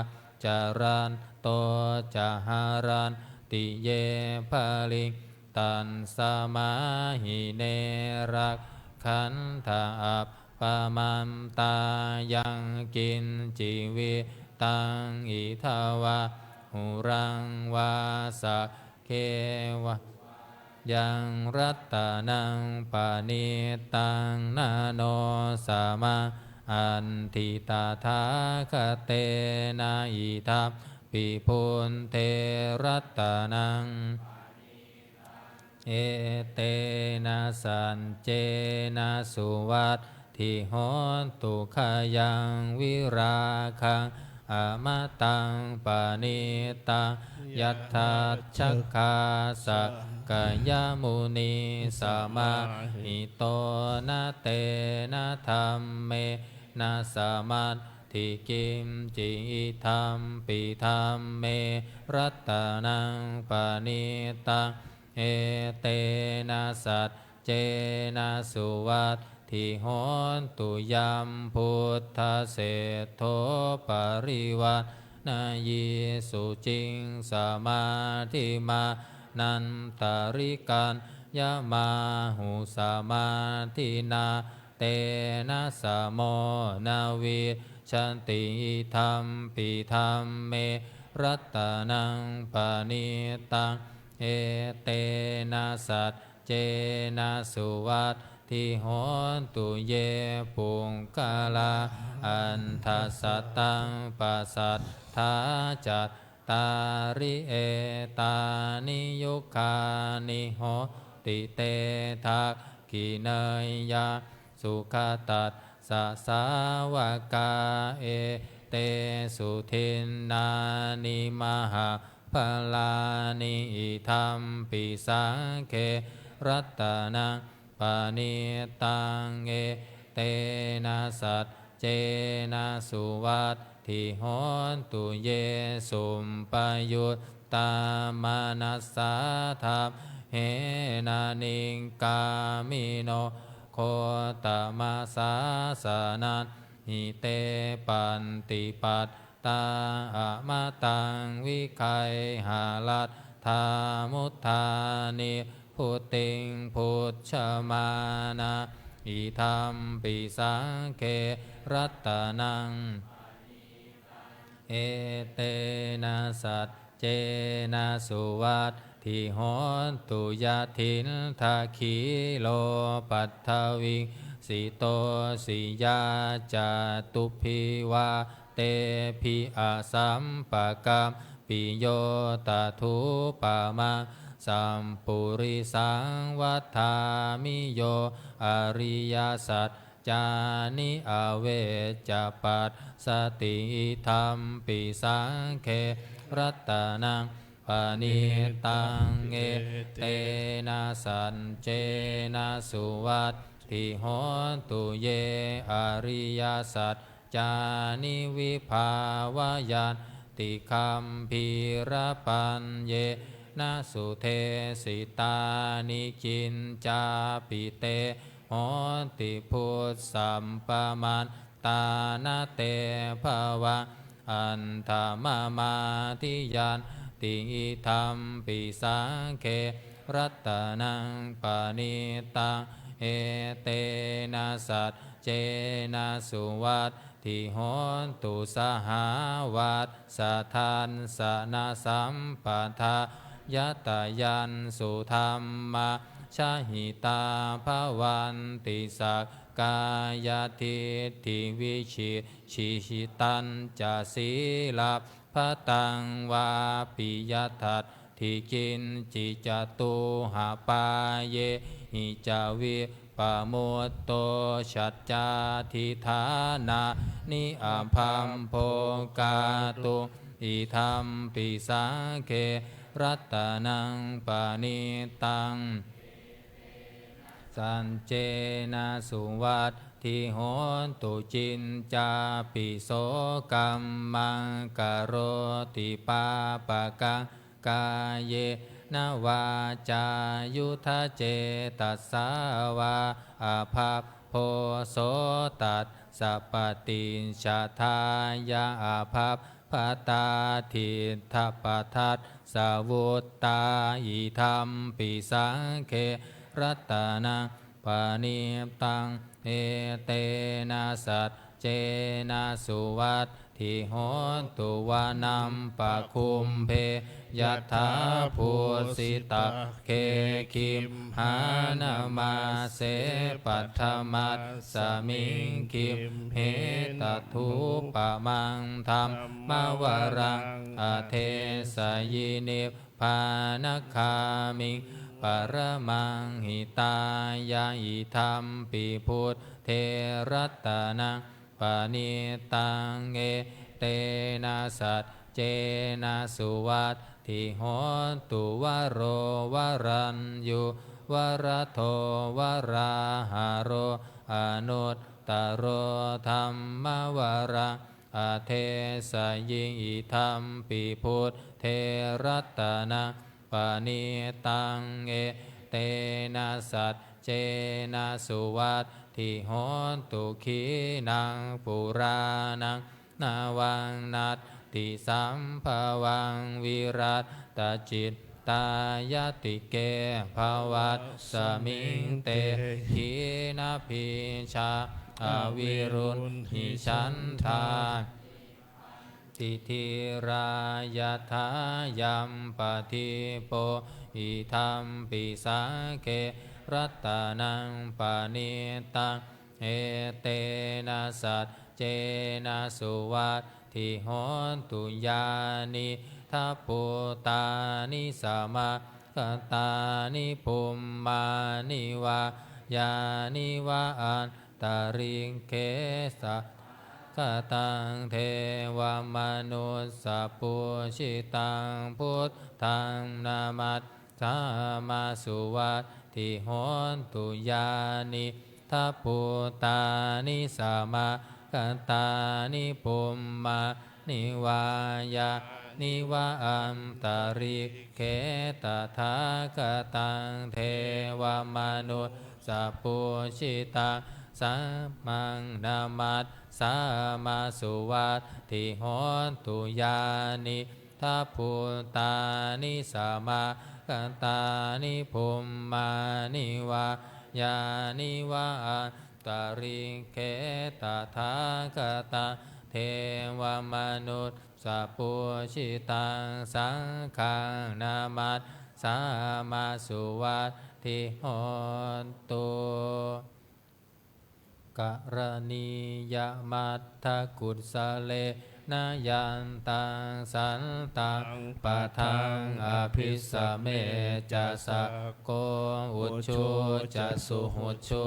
จารันโตจหารันติเยภลิงตันสมาหิเนรักขันธาอัปปมัมตายังกินจิวิตังอิทาวะหุรังวาสะเควะยังรัตตานังปานิตังนาโนสามาอันทิตาทาคเตนะอิทัพปิพุนเทรัตตานังเอเตนะสันเจนะสุวัตถิโหนตุขยังวิราคังอ อมตังปณิตังยัตถาชัคคาสะกายมุนีสมาหิโตนะเตนะธรรมเมนะสมาธิกิมจิธัมปิธัมเมรัตตนังปณิตังเอเตนะสัจเจนะสุวัตถิโหนตุยัมพุทธเศธโธปริวัตนายิสุจิงสมาธิมานันตาริกันยะมาหุสมาธินาเตนะสะโมนาวิชันติธรรมปิธรรมเมรัตตนังปณิตังเอเตนะสัจเจนะสุวัตถิโหนตุเยปุงกาลาอันทัสสตังปัสสัทธาจัตตาริเอตานิยุคานิโหติเตทักขิเนยยะสุขตัสสะสาวกาเอเตสุทินนานิมหาพลานิธรรมปิสังเขรัตตนังปณิตังเอเตนะสัจเจนะสุวัตถิโหนตุเยสุมปยุตตามานัสสาทัพเหนานิงกามิโนโคตมาสาสนันหิเตปันติปัตตาอะมะตังวิคัยหาลัตธามุทธานิพุติงพุทธมานาอิธัมปิสังเขรัตตนังเอเตนะสัจเจนะสุวัตถิโหนตุยะถินทาคีโลปัทถวิงสิโตสิยาจาตุภิวาเตภิอาสัมปะกัมปิโยตทุปะมังสัมปุริสังวัฏฐามิโยอริยสัจจานิอเวจจปัสสติธรรมปิสังเขรัตตนังปณิตังเอเตนะสัจเจนะสุวัตถิโหนตุเยอริยสัจจานิวิภาวยันติคัมภีระปัญเยนะสุเทสิตานิกินจาปิเตโหติพุทธสัมปมันตานาเตภวะอันธรรมมาทิยันติธรรมปิสังเขรัตตนังปณิตังเอเตนะสัจเจนะสุวัตถิโหนตุสหาวัตสัทธันสนะสัมปทายะตายันสุธรรมะชาหิตาภวันติสักกายทิฏฐิวิชิตชิตันจะศีลาภตังวาปิยทัตถิกินจิจตุหาปาเยหิจาวิปโมตโตชัจจาทิฐานานิอาภัมโภกาตุอิธัมปิสังเขรัตตนังปณิตังสัจเจนะสุวัตถิโหนตุจินจาปิโสกัมมังกโรติปาปะกังกายเยนวาจายุทธเจตัสสาวาอาภาโพโสตัสสะปฏิชาทายาอาภาปตาทิทปทัสสาวุตตาอิธัมปิสังเขรัตตนังปณิตังเอเตนะสัจเจนะสุวัตถิโหนตุวานัมปะคุมเพยัตถาภูสิตาเคคิมหานามาเสปัทมัสสมิงคิมเหตทุปะมังธรรมมวรังอเทสยินิพพานัคามิงปรมังหิตายาอิธัมปิพุทธเทรัตตนังปณิตังเอเต เตนะสัจเจนะสุวัตถิโหนตุวโรวรัญยุวรโทวราหาโรอนุตตโรธรรมวรังอเทสยิงอิธัมปิพุทธเทรัตนะปานิตังเอเตนะสัจเจนะสุวัตถิโหนตุขีนังปุรานังนาวังนัตติสัมภวังวิรัตตจิตตายติเกภวัตสมิงเตขีนาภิชาอวิรุณหิฉันทาติทิรายทายัมปฏิโปอิธัมปิสังเกรัตนังปานิตังเอเตนะสัจเจนะสุวัตถิโหนตุญาณิทัพพุตานิสมาคตานิภูมมานิวายานิวาอันตาริงเกสะกตังเทวมนุสสปุชิตังพุทธังนามัสสามาสุวัตถิโหนตุญาณิทัพพุตานิสมาคตานิภูมมานิวายานิวาอัมตาริเขตถาคตังเทวมนุสสปุชิตังสัมมังนามัสสามาสุวัตถิโหนตุญาณิทัพพุตานิสมาคตานิภูมมานิวายานิวาอันตาริเขตถาคตังเทวมนุสสปุชิตังสังฆังนามัสสามาสุวัตถิโหนตุกรณียมัตถกุศเลนายันตังสันตังปะทังอภิสเมจะสะโกอุชุจะสุหุชุ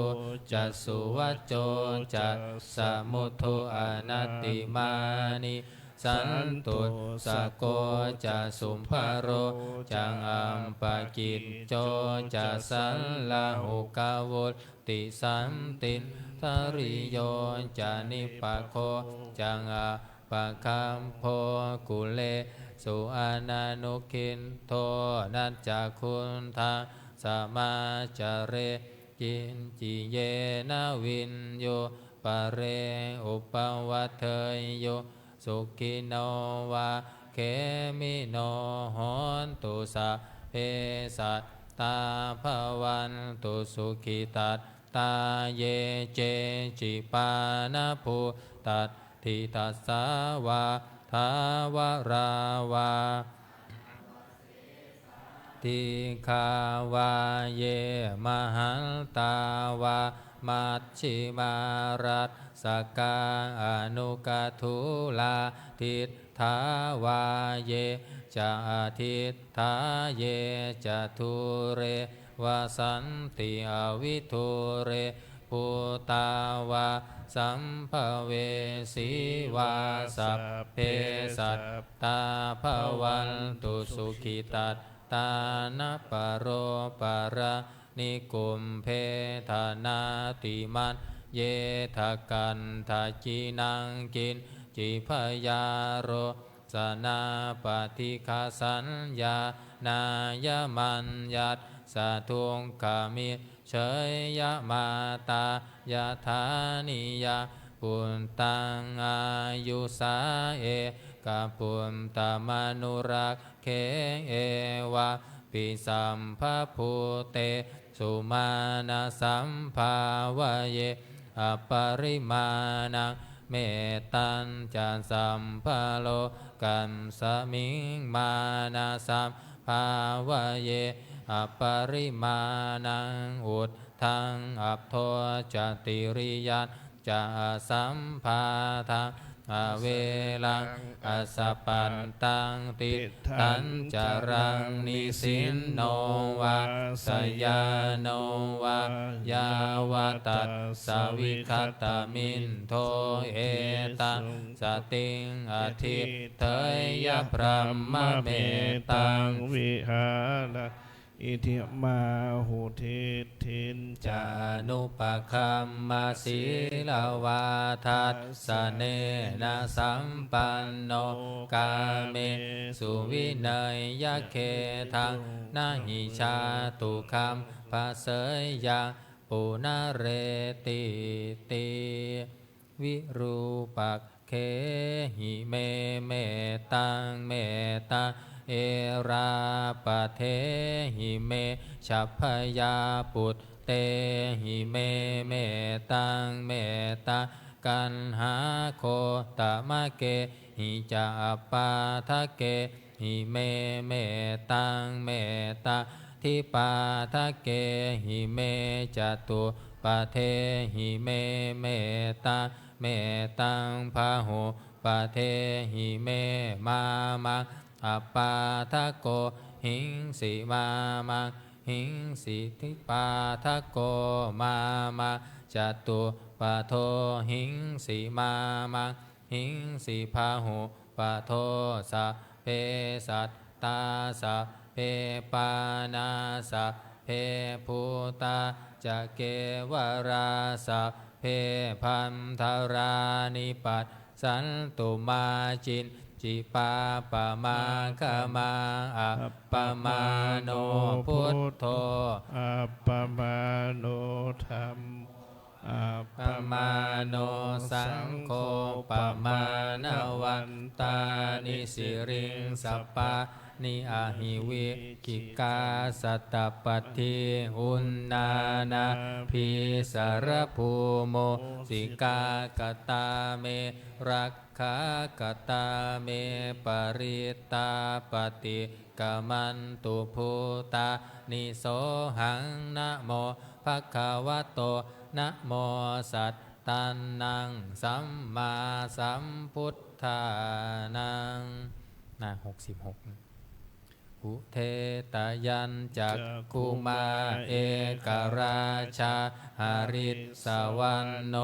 จะสุวัจโจจะสมุทุอนัตติมานิสันตุสะโกจะสุมภโรจังอัมปะกิจโจจะสันลาหุกาวุติสันตินทริโยจะนิปะโคจังอาปะคัมโพกุเลสุอานานุคินโทนัจจคุณทาสมาจเรกินจิเยนาวินโยปะเรอุปวัตเทยโยสุขิโนวาเขมิโนโหนตุสะเพสัตตาภวันตุสุขิตัตตาเยเจจิปานะภูตัตทิตัสสาวาทาวราวาติคาวาเยมหันตาวามัชชิมารัสสกาอนุกทุลาทิฏฐาวาเยจะทิฏฐาเยจะทุเรวสันติอวิทุเรภูตาวาสัมภเวสีวาสัพเพสัตตาภวันตุสุขิตัตตานะปโรประนิกุมเพธานาติมันเยทะกันทาจินังกินจิพยาโรสนาปฏิฆาสัญญานายมัญญัตสะทุงขามิเฉยยะมาตายะธานิยาปุณตังอายุสาเอกะปุณตมนุรักเขเอวะปิสัมภพุเตสุมาณสัมภาวะเยอปริมาณังเมตัญจะสัมภโลกันสมิงมานะสัมภาวะเยอปริมาณังอุทธังอัปโทจติริยัน จะสัมภาทังอเวลังอสปันตังติทันจารังนิสินโนวาสยาโนวายาวตัสสวิคตมินโทเอตังสติงอธิเทยพรหมเมตัง วิหารอิทิมาหุทิทิน จานุปคัมมาศีลวาทัสสะเนนะสัมปันโนกาเมสุวินัยยะเคทังนาหิชาตุคัมภาเสยยังปุนาเรติติวิรูปักเคหิเมเมตังเมตังเอราปะเทหิเมฉัพพยาปุตเตหิเมเมตังเมตังกันหาโคตมะเกหิจาปาทะเกหิเมเมตังเมตังทิปาทะเกหิเมจตุปะเทหิเมเมตังเมตังพาหุปะเทหิเมมามังอปาทะโกหิงสิมามังหิงสิทิปาทะโกมามังจตุปะโทหิงสิมามังหิงสิพาหุปะโทสะเพสัตตาสะเพปานาสะเพภูตาจะเกวราสะเพพันธารานิปัสสันตุมาจินจิปาปะมาคมาอัปปมาโนพุทโธ อัปปมาโนธัมโมอัปป ปมาโนสังโฆปมาณวันตานิสิริงสัปปะนิอาหิวิกิกาสัตตปัตถิอุนนานาภิสารภูโมสิกากตาเมรักขากตาเมปริตาปฏิกามันตุภูตานิโสหังนะโมภะคะวะโตนะโมสัตตันนังสัมมาสัมพุทธานังหน้า66อุเทตยัญจักคุมาเอกราชาหาริสวรรณโน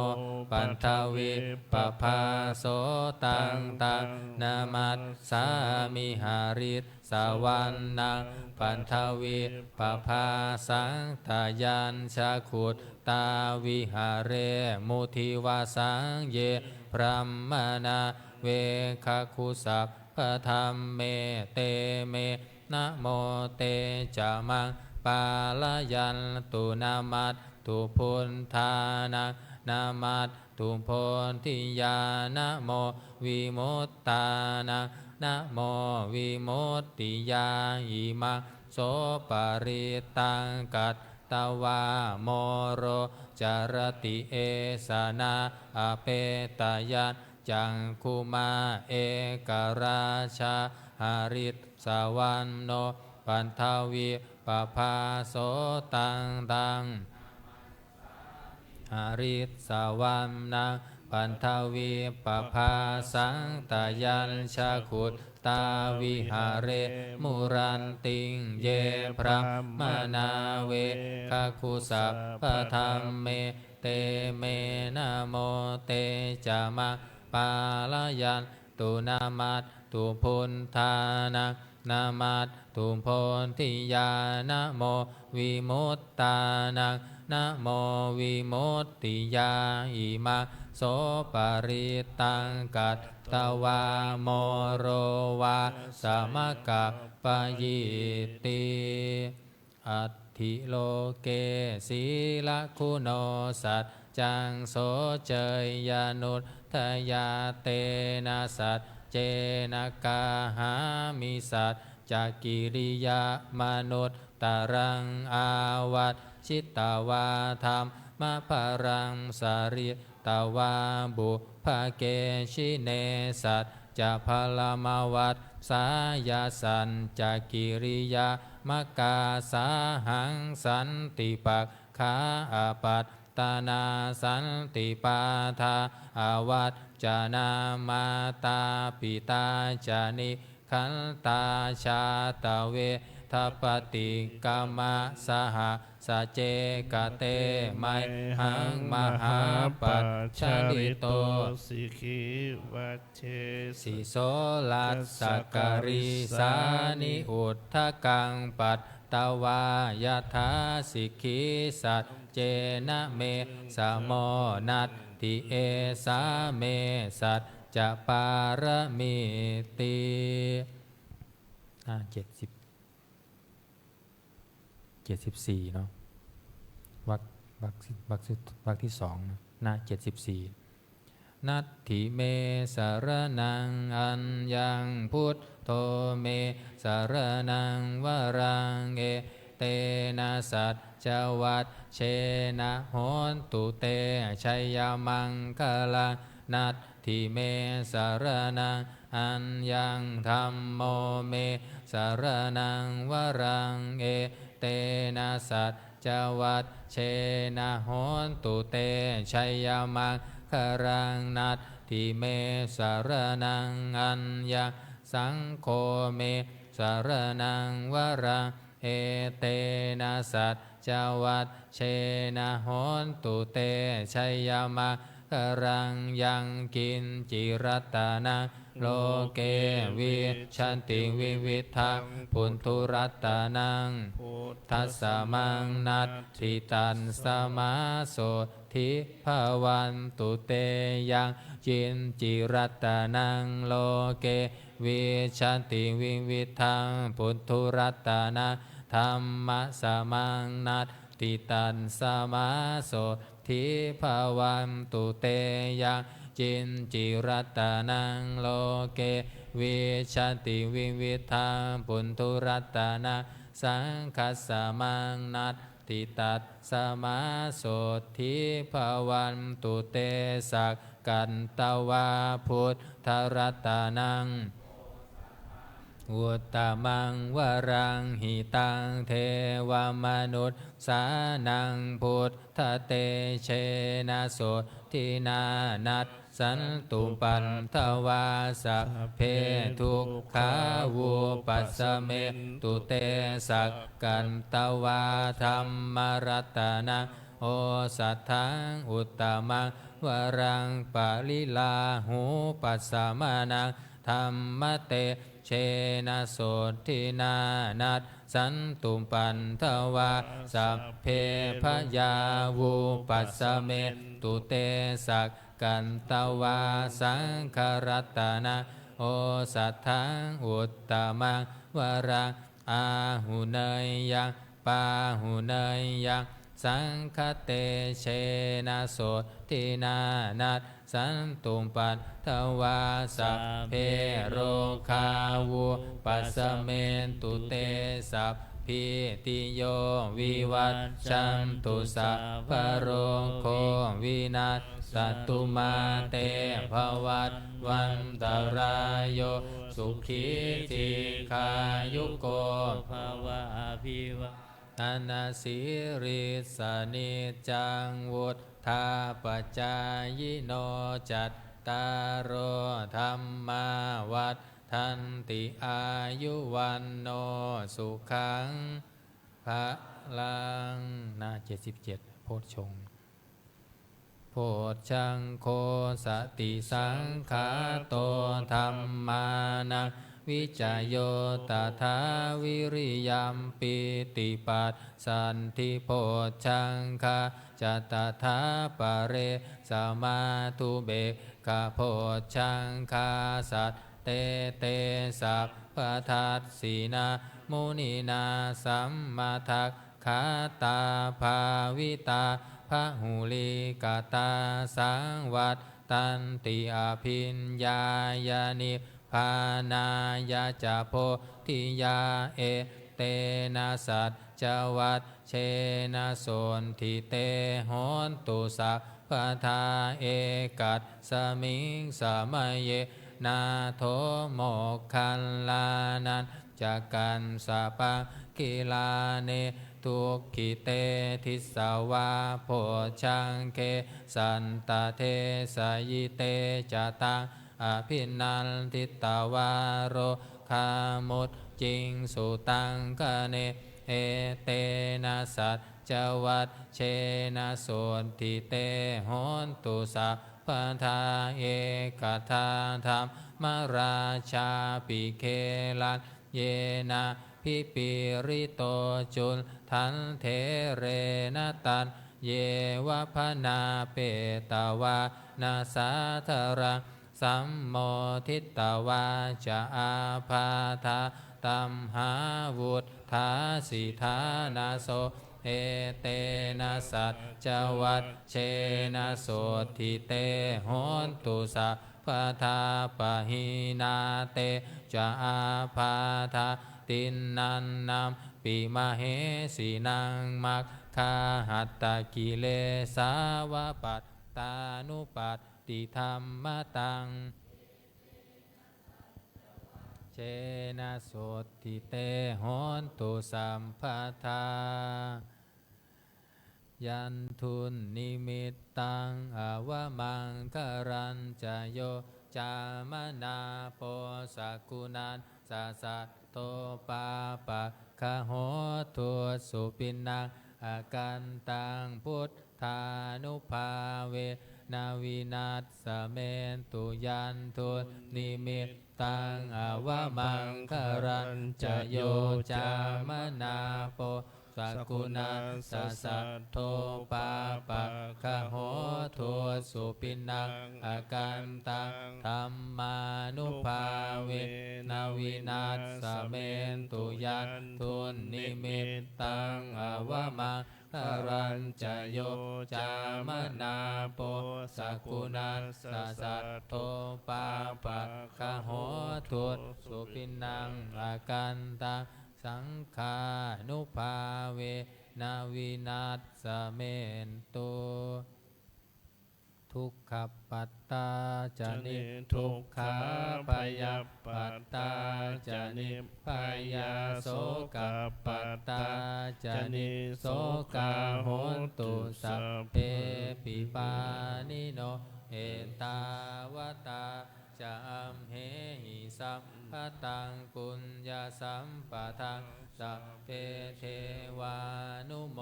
ปันทวิปภาโสตังตังนามัสสามิหาริสวรรณังปันทวิปภาสังทายัญชาขุตตาวิหาเรมุทิวาสังเยพรหมนาเวคคุสัพพธรรมเมเตเมนะโมเตจะมังปาลยันตุนามัตตุพุทธานังนามัตตุโพธิญาณโมวิมุตตานังนะโมวิมุตติยาอิมังโสปาริตังกัตตวาโมโรจารติเอสนาอเปตยันจังคุมาเอกราชาหาริสวรรณโนปันทวิปภาโสตังตังหาริสวรรณังปันทวิปภาสังตายัญชาขุตตาวิหาเรมุรันติงเยพระมนาเวคคุสัพพธรรมเมเตเมนะโมเตจะมังปาลยันตุนามัตตุพุทธานังนามัตตุโพธิญาณโมวิมุตตานังนะโมวิมุตติยาอิมังโสปาริตังกัตตวาโมโรวาสมกัปปยิติอัตถิโลเกศีลคุณโนสัจจังโสเจยนุตทยาเตนะสัจเจนะกาหามิสัจจักกิริยามนุษย์ตรังอาวัตชิตตวาธรรมมะภรังสาริตวาบุภเกชิเนสัจจะพลมวัตสายาสันจักกิริยามกาสาหังสันติปักขาอาปัต ตนาสันติปาทาอาวัจจานามาตาปิตาจานิขันตาชาตเวทัปติกามะสหสเจกเตไมหังมหาปัจฉริโต สิกิวัชเช สิโสลัสสกการิสานิอุทธกังปัตตวายถาสิกขิสัจเจนะเมสโมนัตติเอสาเมสัจจะปารมิติ74เนาะวรรคที่สองนะหน้า74นัตถิเมสารนังอัญญังพุทโธเมสารนังวรังเอเตนะสัจจวัตเชนะโหนตุเตชัยมังคลังนัตถิเมสารนังอัญญังธัมโมเมสารนังวรังเอเตนะสัจจวัตเชนะโหนตุเตชัยมังครังนัตถิเมสารนังอัญญังสังโฆเมสารนังวรังเอเตนะสัจจวัตเชนะโหนตุเตชัยมังครังยังกินจิรัตนาโลเกวิชันติวิวิทังปุณทุรัตนังทัสสะมังนัตถิตันสมาโสทิภวันตุเตยังจินจิรัตนังโลเกวิชันติวิวิทังปุณทุรัตนังธัมมะสมังนัตถิตันสมาโสทิภวันตุเตยังจินจิรัตนังโลเกวิชันติวิวิทังปุณทุรัตนังสังคัสสะมังนัตถิตัสสมาโสทิภวันตุเตสักกันตวาพุทธรัตนังอุตตมังวรังหิตังเทวมนุษย์สานังพุทธเตเชนะโสทินานัตสันตุปันทวาสัพเพทุกขาวุปัสสเมตุเตสักกันตวาธัมมรัตนะโอสัทธังอุตตมังวรังปาลิลาหูปัสสมานังธัมมเตเชนะโสทินานัตสันตุปันทวาสัพเพพยาวุปัสสเมตุเตสักกันตวาสังครัตนะโอสัทธังอุตตมังวรังอาหุเนยยังปาหุเนยยังสังคเตเชนะโสทินานัตสันตุปันทวาสัพเพโรคาวุปัสสเมตุเตสัพพิติโยวิวัชชันตุสัพพโรโควินาศตุมาเตภวัตวันตรายโยสุขีติขายุโกภวะอภิวาทนาสิริสนิจังวุฒาปัจจายโนจัตตารโอธัมมาวัฏทันติอายุวันโนสุขังภะลังหน้า77โพชฌงค์โพชฌังโคสติสังขาโตธัมมานังวิจโยตถาวิริยัมปิติปัสสันธิโพชฌังคาจัตถาปะเรสมาธุเบกะโพชฌังคาสัตเตเตสัพพทัสสีนามุนีนาสัมมาทักขาตาภาวิตาพหุลิกาตาสังวัตตันติอภิญญายานิพานายาจาโพธิยาเอเตนะสัจจวัตเชนะโสนทิเตโหนตุสัพพทาเอกัสสมิงสมัยเยนาโทโมกขันลานันจักกันสะปะกิลาเน ทุกขิเตทิสาวาโพชังเคสันตเทสยิเตจตังอภินันทิตาวาโรคามุตจิงสุตังกเนเอเตนะสัจจวัตเชนะโสติเตโหนตุสัพพทาเอกทาธรรมราชาปิเคลันเยนะพิปิริโตจุลทันเทเรนตันเยวะพนาเปตาวานาสาธรังสัมโมทิตวาจะอาภาธาตัมหาวุธาสิธานาโสเอเตนะสัจจวัตเชนะโสทิเตโหนตุสัพพทาปะหินาเตจะอาภาธาตินนันนัมปิมเหสีนังมัคคาหัตตกิเลสาวปัตตานุปัตติธรรมตังเชนะโสติเตโหนตุสัมปทายันทุนนิมิตตังอวมังคารัญจโยจามนาโปสกุณันสะสะโตปาปะคะโหตุสุปินังอากันตังพุทธานุภาเวนาวินัสสเมนตุยันทุนนิมิตตังอวมังคารัญจโยจามนาโปสกุณัสสะสะโทปาปะคะโหตุสุปินังอากันตังธัมมานุภาเวนาวินัสสเมนตุยันทุนนิมิตตังอวมังคารัญจโยจามนาโปสกุณัสสะสะโทปาปะคะโหตุสุปินังอากันตังสังขานุภาเวนาวินัสสเมนตุทุกขปัตตาจานิทุกขาพยาปัตตาจานิพยาโสกปัตตาจานิโสกาโหนตุสัพเพปิปานิโนเอตาวตาจามเหหิสัมปตังปุญญาสัมปทังสัพเพเทวานุโม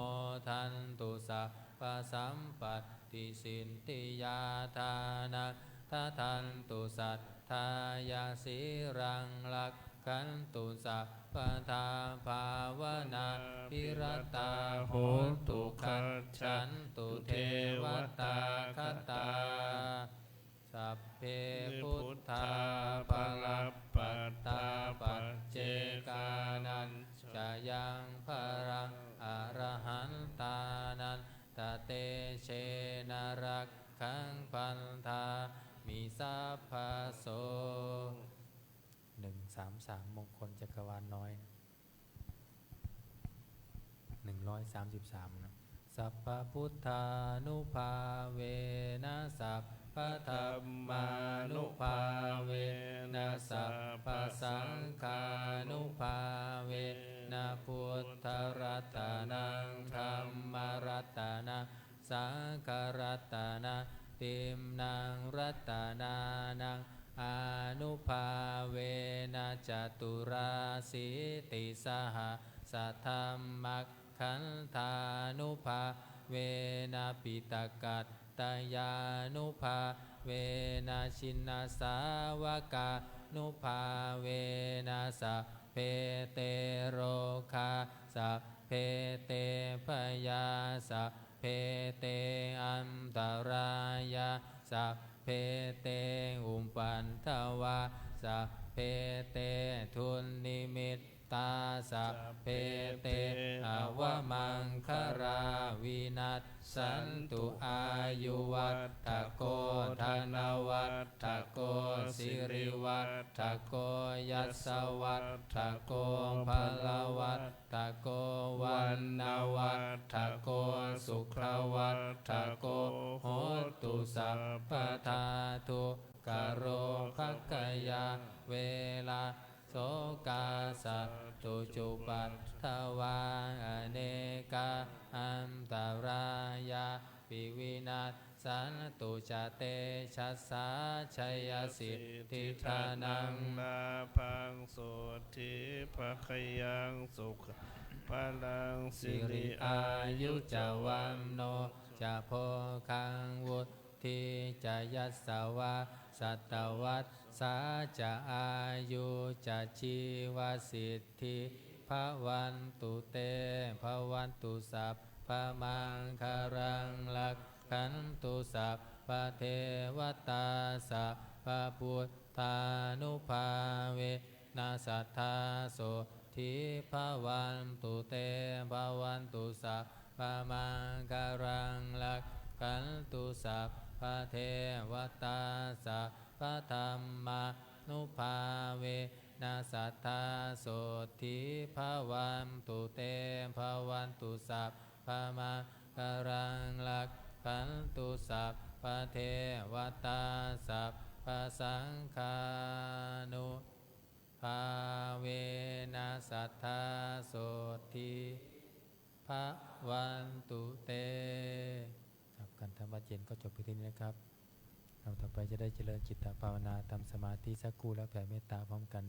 ทันตุสัพพสัมปัตติสินติยาทานังทันตุสัทธายาสิรังลักขันตุสัพพทาภาวนาภิรตาโหตุขันฉันตุเทวตาคตาสัพเพพุทธาภลัปปัตตาปัจเจกานันจะยังพรังอรหันตานันตเตเชนรักขังพันธามิสัพพโส133มงคลจักรวาลน้อย133นะสัพพพุทธานุภาเวนะสัพพธรรมานุภาเวนะสัพพสังฆานุภาเวนะพุทธรัตนังธัมมรัตนังสังฆรัตนังติมนังรัตนานังอนุภาเวนะจตุราสิติสหสัทธัมมัคขันธานุภาเวนะปิตกัตตยานุภาเวนะชินนาสาวกานุภาเวนะสัพเพเตโรคาสัพเพเตพยาสัพเพเตอันตรายาสัพเพเตอุปปันทวาสัพเพเตทุนนิมิตตาสัพเพเตอวมังคาราวินัสสันตุอายุวัฏฐโกธนวัฏฐโกสิริวัฏฐโกยัสสวัฏฐโกภลวัฏฐโกวันนาวัฏฐโกสุขวัฏฐโกโหตุสัพพทาทุกโรคักขยาเวลา โสกาสัตตุจุปัฏฐวาอเนกาอันตรายาปิวินาศสันตุจเตชัสสาชัยสิทธิธานัง นาพังโสทิภคยังสุขพลังสิ สิ ริ ริ อา อา ยุ ยุ จ จะ วั วัน น โนจะโพคังวุฒิจะยัสสวะสัตวัตสาจะอายุจะชีวสิทธิภวันตุเตภวันตุสัพพมังคารังลักขันตุสัพพเทวตาสัพพพุทธานุภาเวนัสสัทธาโสทิภวันตุเตภวันตุสัพพมังคารังลักขันตุสัพพเทวตาสัพพธรรมานุภาเวนัสสัทธาโสทิภวันตุเตภวันตุสัพพมังคารังลักขันตุสัพพเทวตาสัพพสังฆานุภาเวนัสสัทธาโสทิภวันตุเตครับการทำวัดเย็นก็จบไปที่นี้นะครับเราต่อไปจะได้เจริญจิตตภาวนาทำสมาธิสักครู่แล้วแผ่เมตตาพร้อมกัน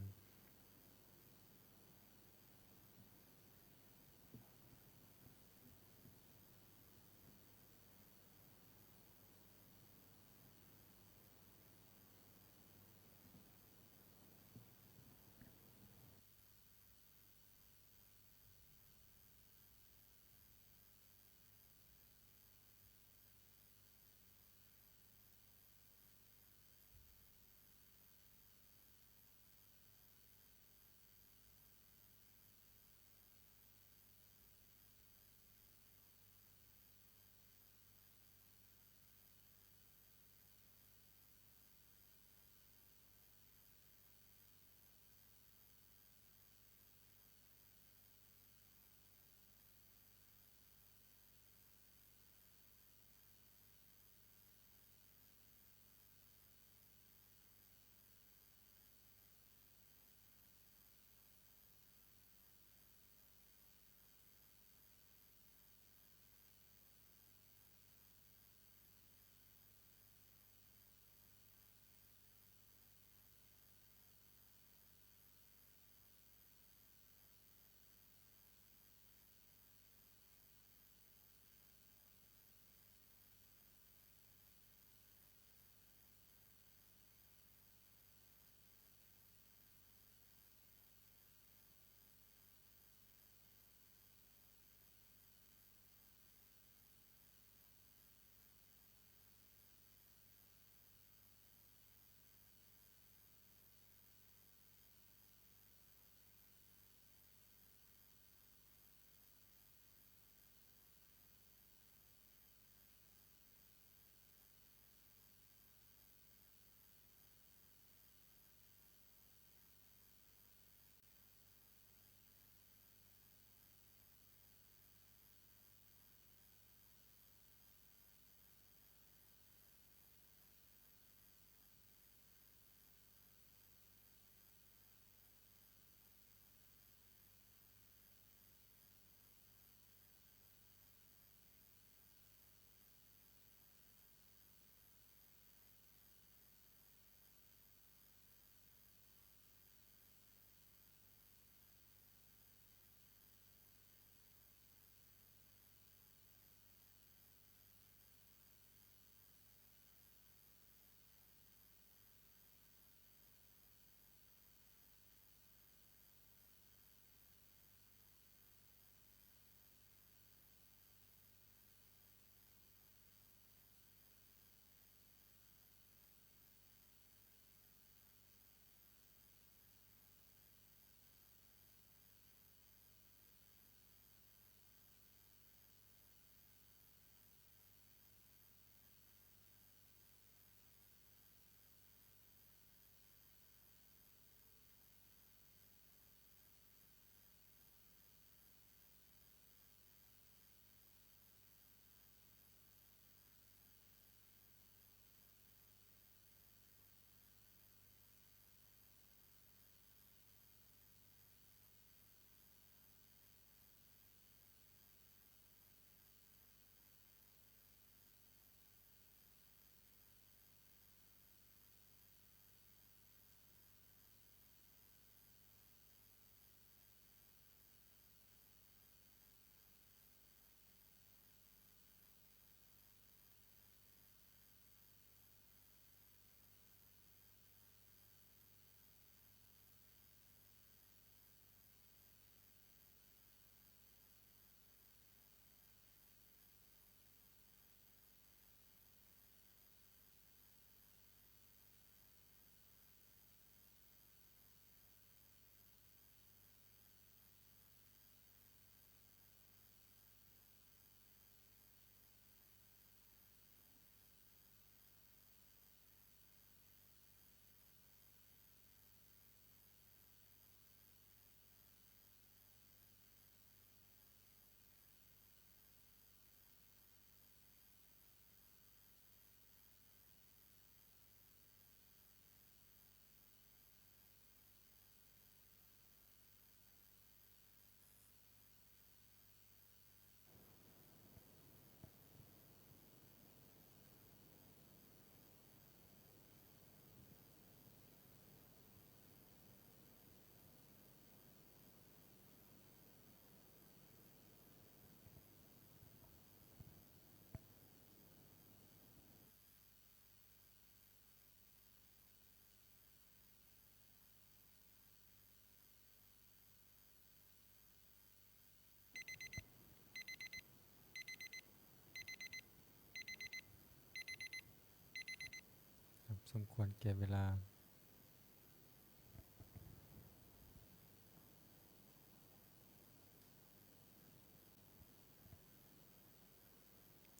มควรแก่เวลา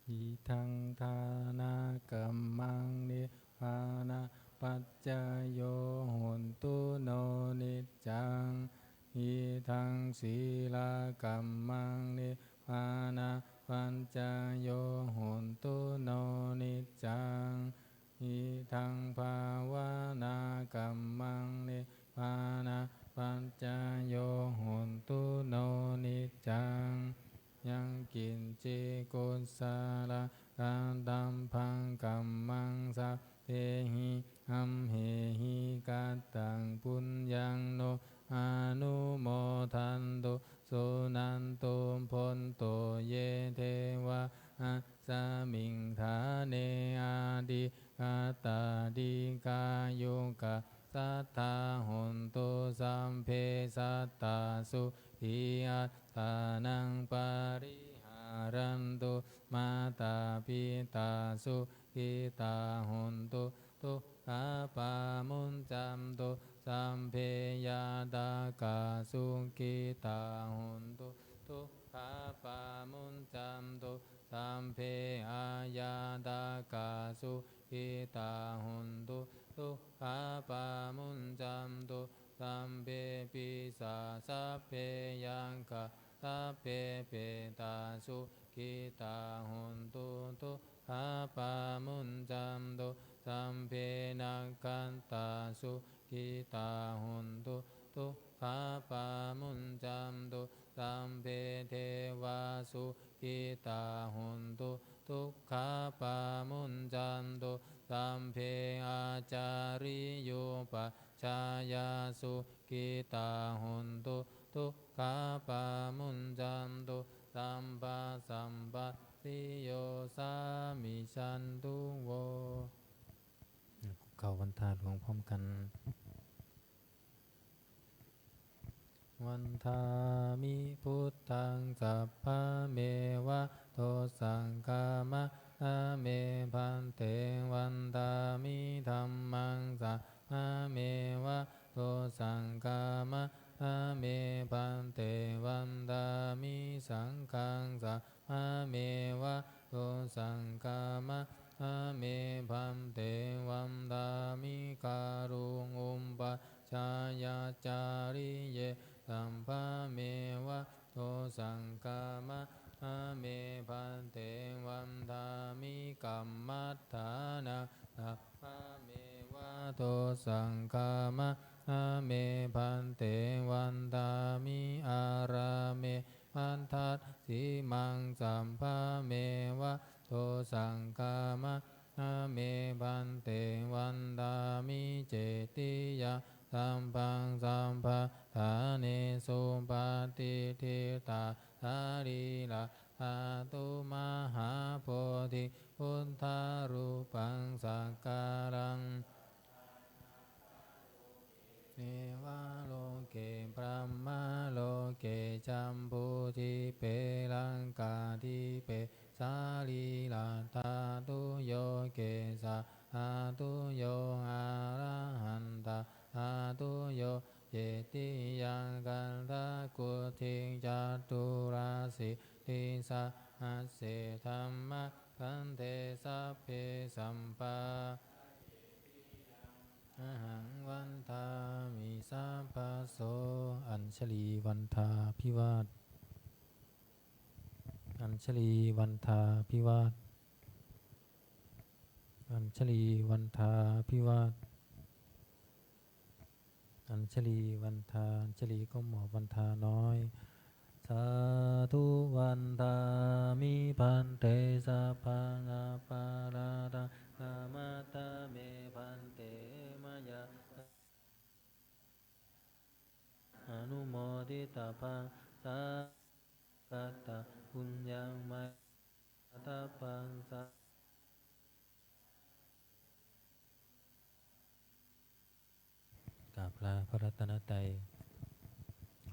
อิทังทานากัมมังนิพพานาปัจจโยโหนตุโนนิจจังอิทังศีลากัมมังนิพพานาปัญจโยโหนตุโนนิจจังอิทังภาวนากัมมังนิพพานาปัญจโยโหนตุโนนิจจังยังกินจิกุสาลาการดัมพังกัมมังสัพเพหิอัมเหหิกัตตังปุญญังโนอนุโมทันตุสุนันตุพนโตเยเทวะอัสสมิงฐาเนอาดิกาตาดิกายุกะสัทธาหนตุสัมเพสัตตาสุขิอัตตานังปาริหารันตุมาตาปิตาสุขิตาหนตุทุกขาปามุนจัมตุสัมเพยาตากาสุขิตาหนตุทุกขาปามุนจัมตุสัมเพอายาตากาสุขิตาหนตุทุกขาปามุนจัมตุสัมเพปิสาสัพเพยังคาสัพเพเปตาสุขิตาหนตุทุกขาปามุนจัมตุสัมเพนักขันตาสุขิตาหนตุทุกขาปามุนจัมตุสัมเพเทวาสุขิตาหนตุทุกขาปามุนจัมตุสัมเพอาจาริโยปชายาสุขิตาหนตุทุกขาปามุนจัมตุสัมปะสัมปะติโยสามิชันตุโวเก่าวันทาหลวงพร้อมกันวันทามิพุทธังสัพพะเมวะโตสังฆามะอะเมพันเตวันทามิธัมมังสัพพะเมวะโตสังฆามะอะเมพันเตวันทามิสังฆังสัพพะเมวะโตสังฆามะอะเมพันเตวันทามิการุงอุปปชายาจาริเยสัมภะเมวะโตสังฆามะอะเมพันเตวันทามิกัมมัฏฐานะสัพพะเมวะโตสังฆามะอะเมพันเตวันทามิอาราเมพันทัสสิมังสัมภะเมวะโตสังฆามะอะเมพันเตวันทามิเจติยาสัมปังสัมภะทาเนสุปาติทิตาสารีลาธาตุมหาโพธิพุทธารูปังสักการังเนวะโลเกพระมะโลเกจัมพุทิเปลังกาทิเปสาลีลาธาตุโยเกสะธาตุโยอะระหันตาธาตุโยเจติยังกันทะกุทิงจัตุราสิติสะหัสเสธัมมะคันเทสัพเพสัมปะอะหังวันทามิสัพพะโสอัญชลีวันทาพิวาทอัญชลีวันทาพิวาทอัญชลีวันทาพิวาทอัญชลีวันทาอัญชลีก็หมอวันทาน้อยสาธุวันทามิพันเตสัพพังอปาราตานามาตาเมพันเตมายาอนุโมทิตาภาสากัตตะปุญญังมัยตาปังสากราบลาพระรัตนตรัย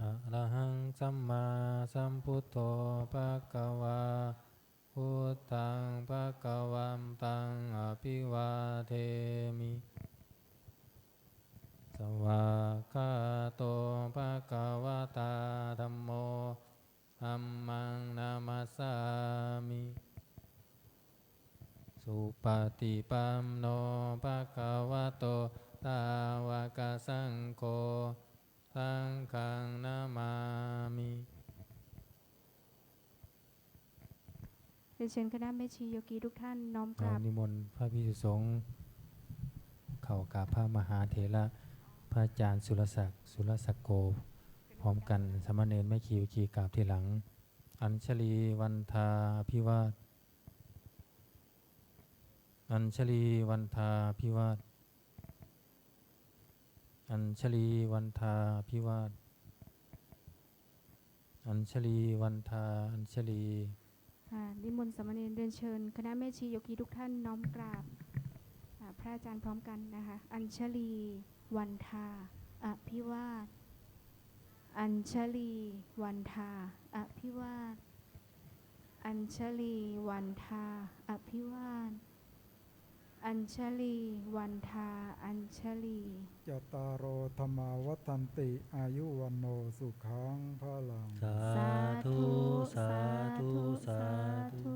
อะระหังสัมมาสัมพุทโธภะคะวาพุทธังภะคะวันตังอภิวาเทมิ ฏิปันโนภะคะวะโตสาวกสังโฆสังฆังนามามิ เรียนเชิญคณะแม่ชีโยกีทุกท่านน้อมก น้อ ราม บ นิมนต์พระภิกษุสงฆ์เข้ากราบพระมหาเถระพระอาจารย์สุรศักดิ์สุรศักโก พร้อมกันสามเณรแม่ชีวิชีกราบที่หลัง อัญชลีวันทาพิวาทอัญชลีวันทาพิวาทอัญชลีวันทาพิวาทอัญชลีวันทาอัญชลี นิมนต์สามเณรเรียนเชิญคณะแม่ชีโยกีทุกท่านน้อมกราบพระอาจารย์พร้อมกันนะคะ อัญชลีวันทาอภิวาทอัญชลีวันทาอภิวาทอัญชลีวันทาอภิวาทอัญชลีวันทาอัญชลี จตารโอธรรมาวัฏันติอายุวันโนสุขังพลัง สาธุ สาธุ สาธุ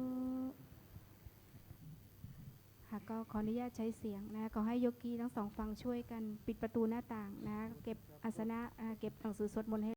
ค่ะก็ขออนุญาตใช้เสียงนะขอให้โยกีทั้งสองฝั่งช่วยกันปิดประตูหน้าต่างนะเก็บอาสนะเก็บหนังสือสวดมนต์ให้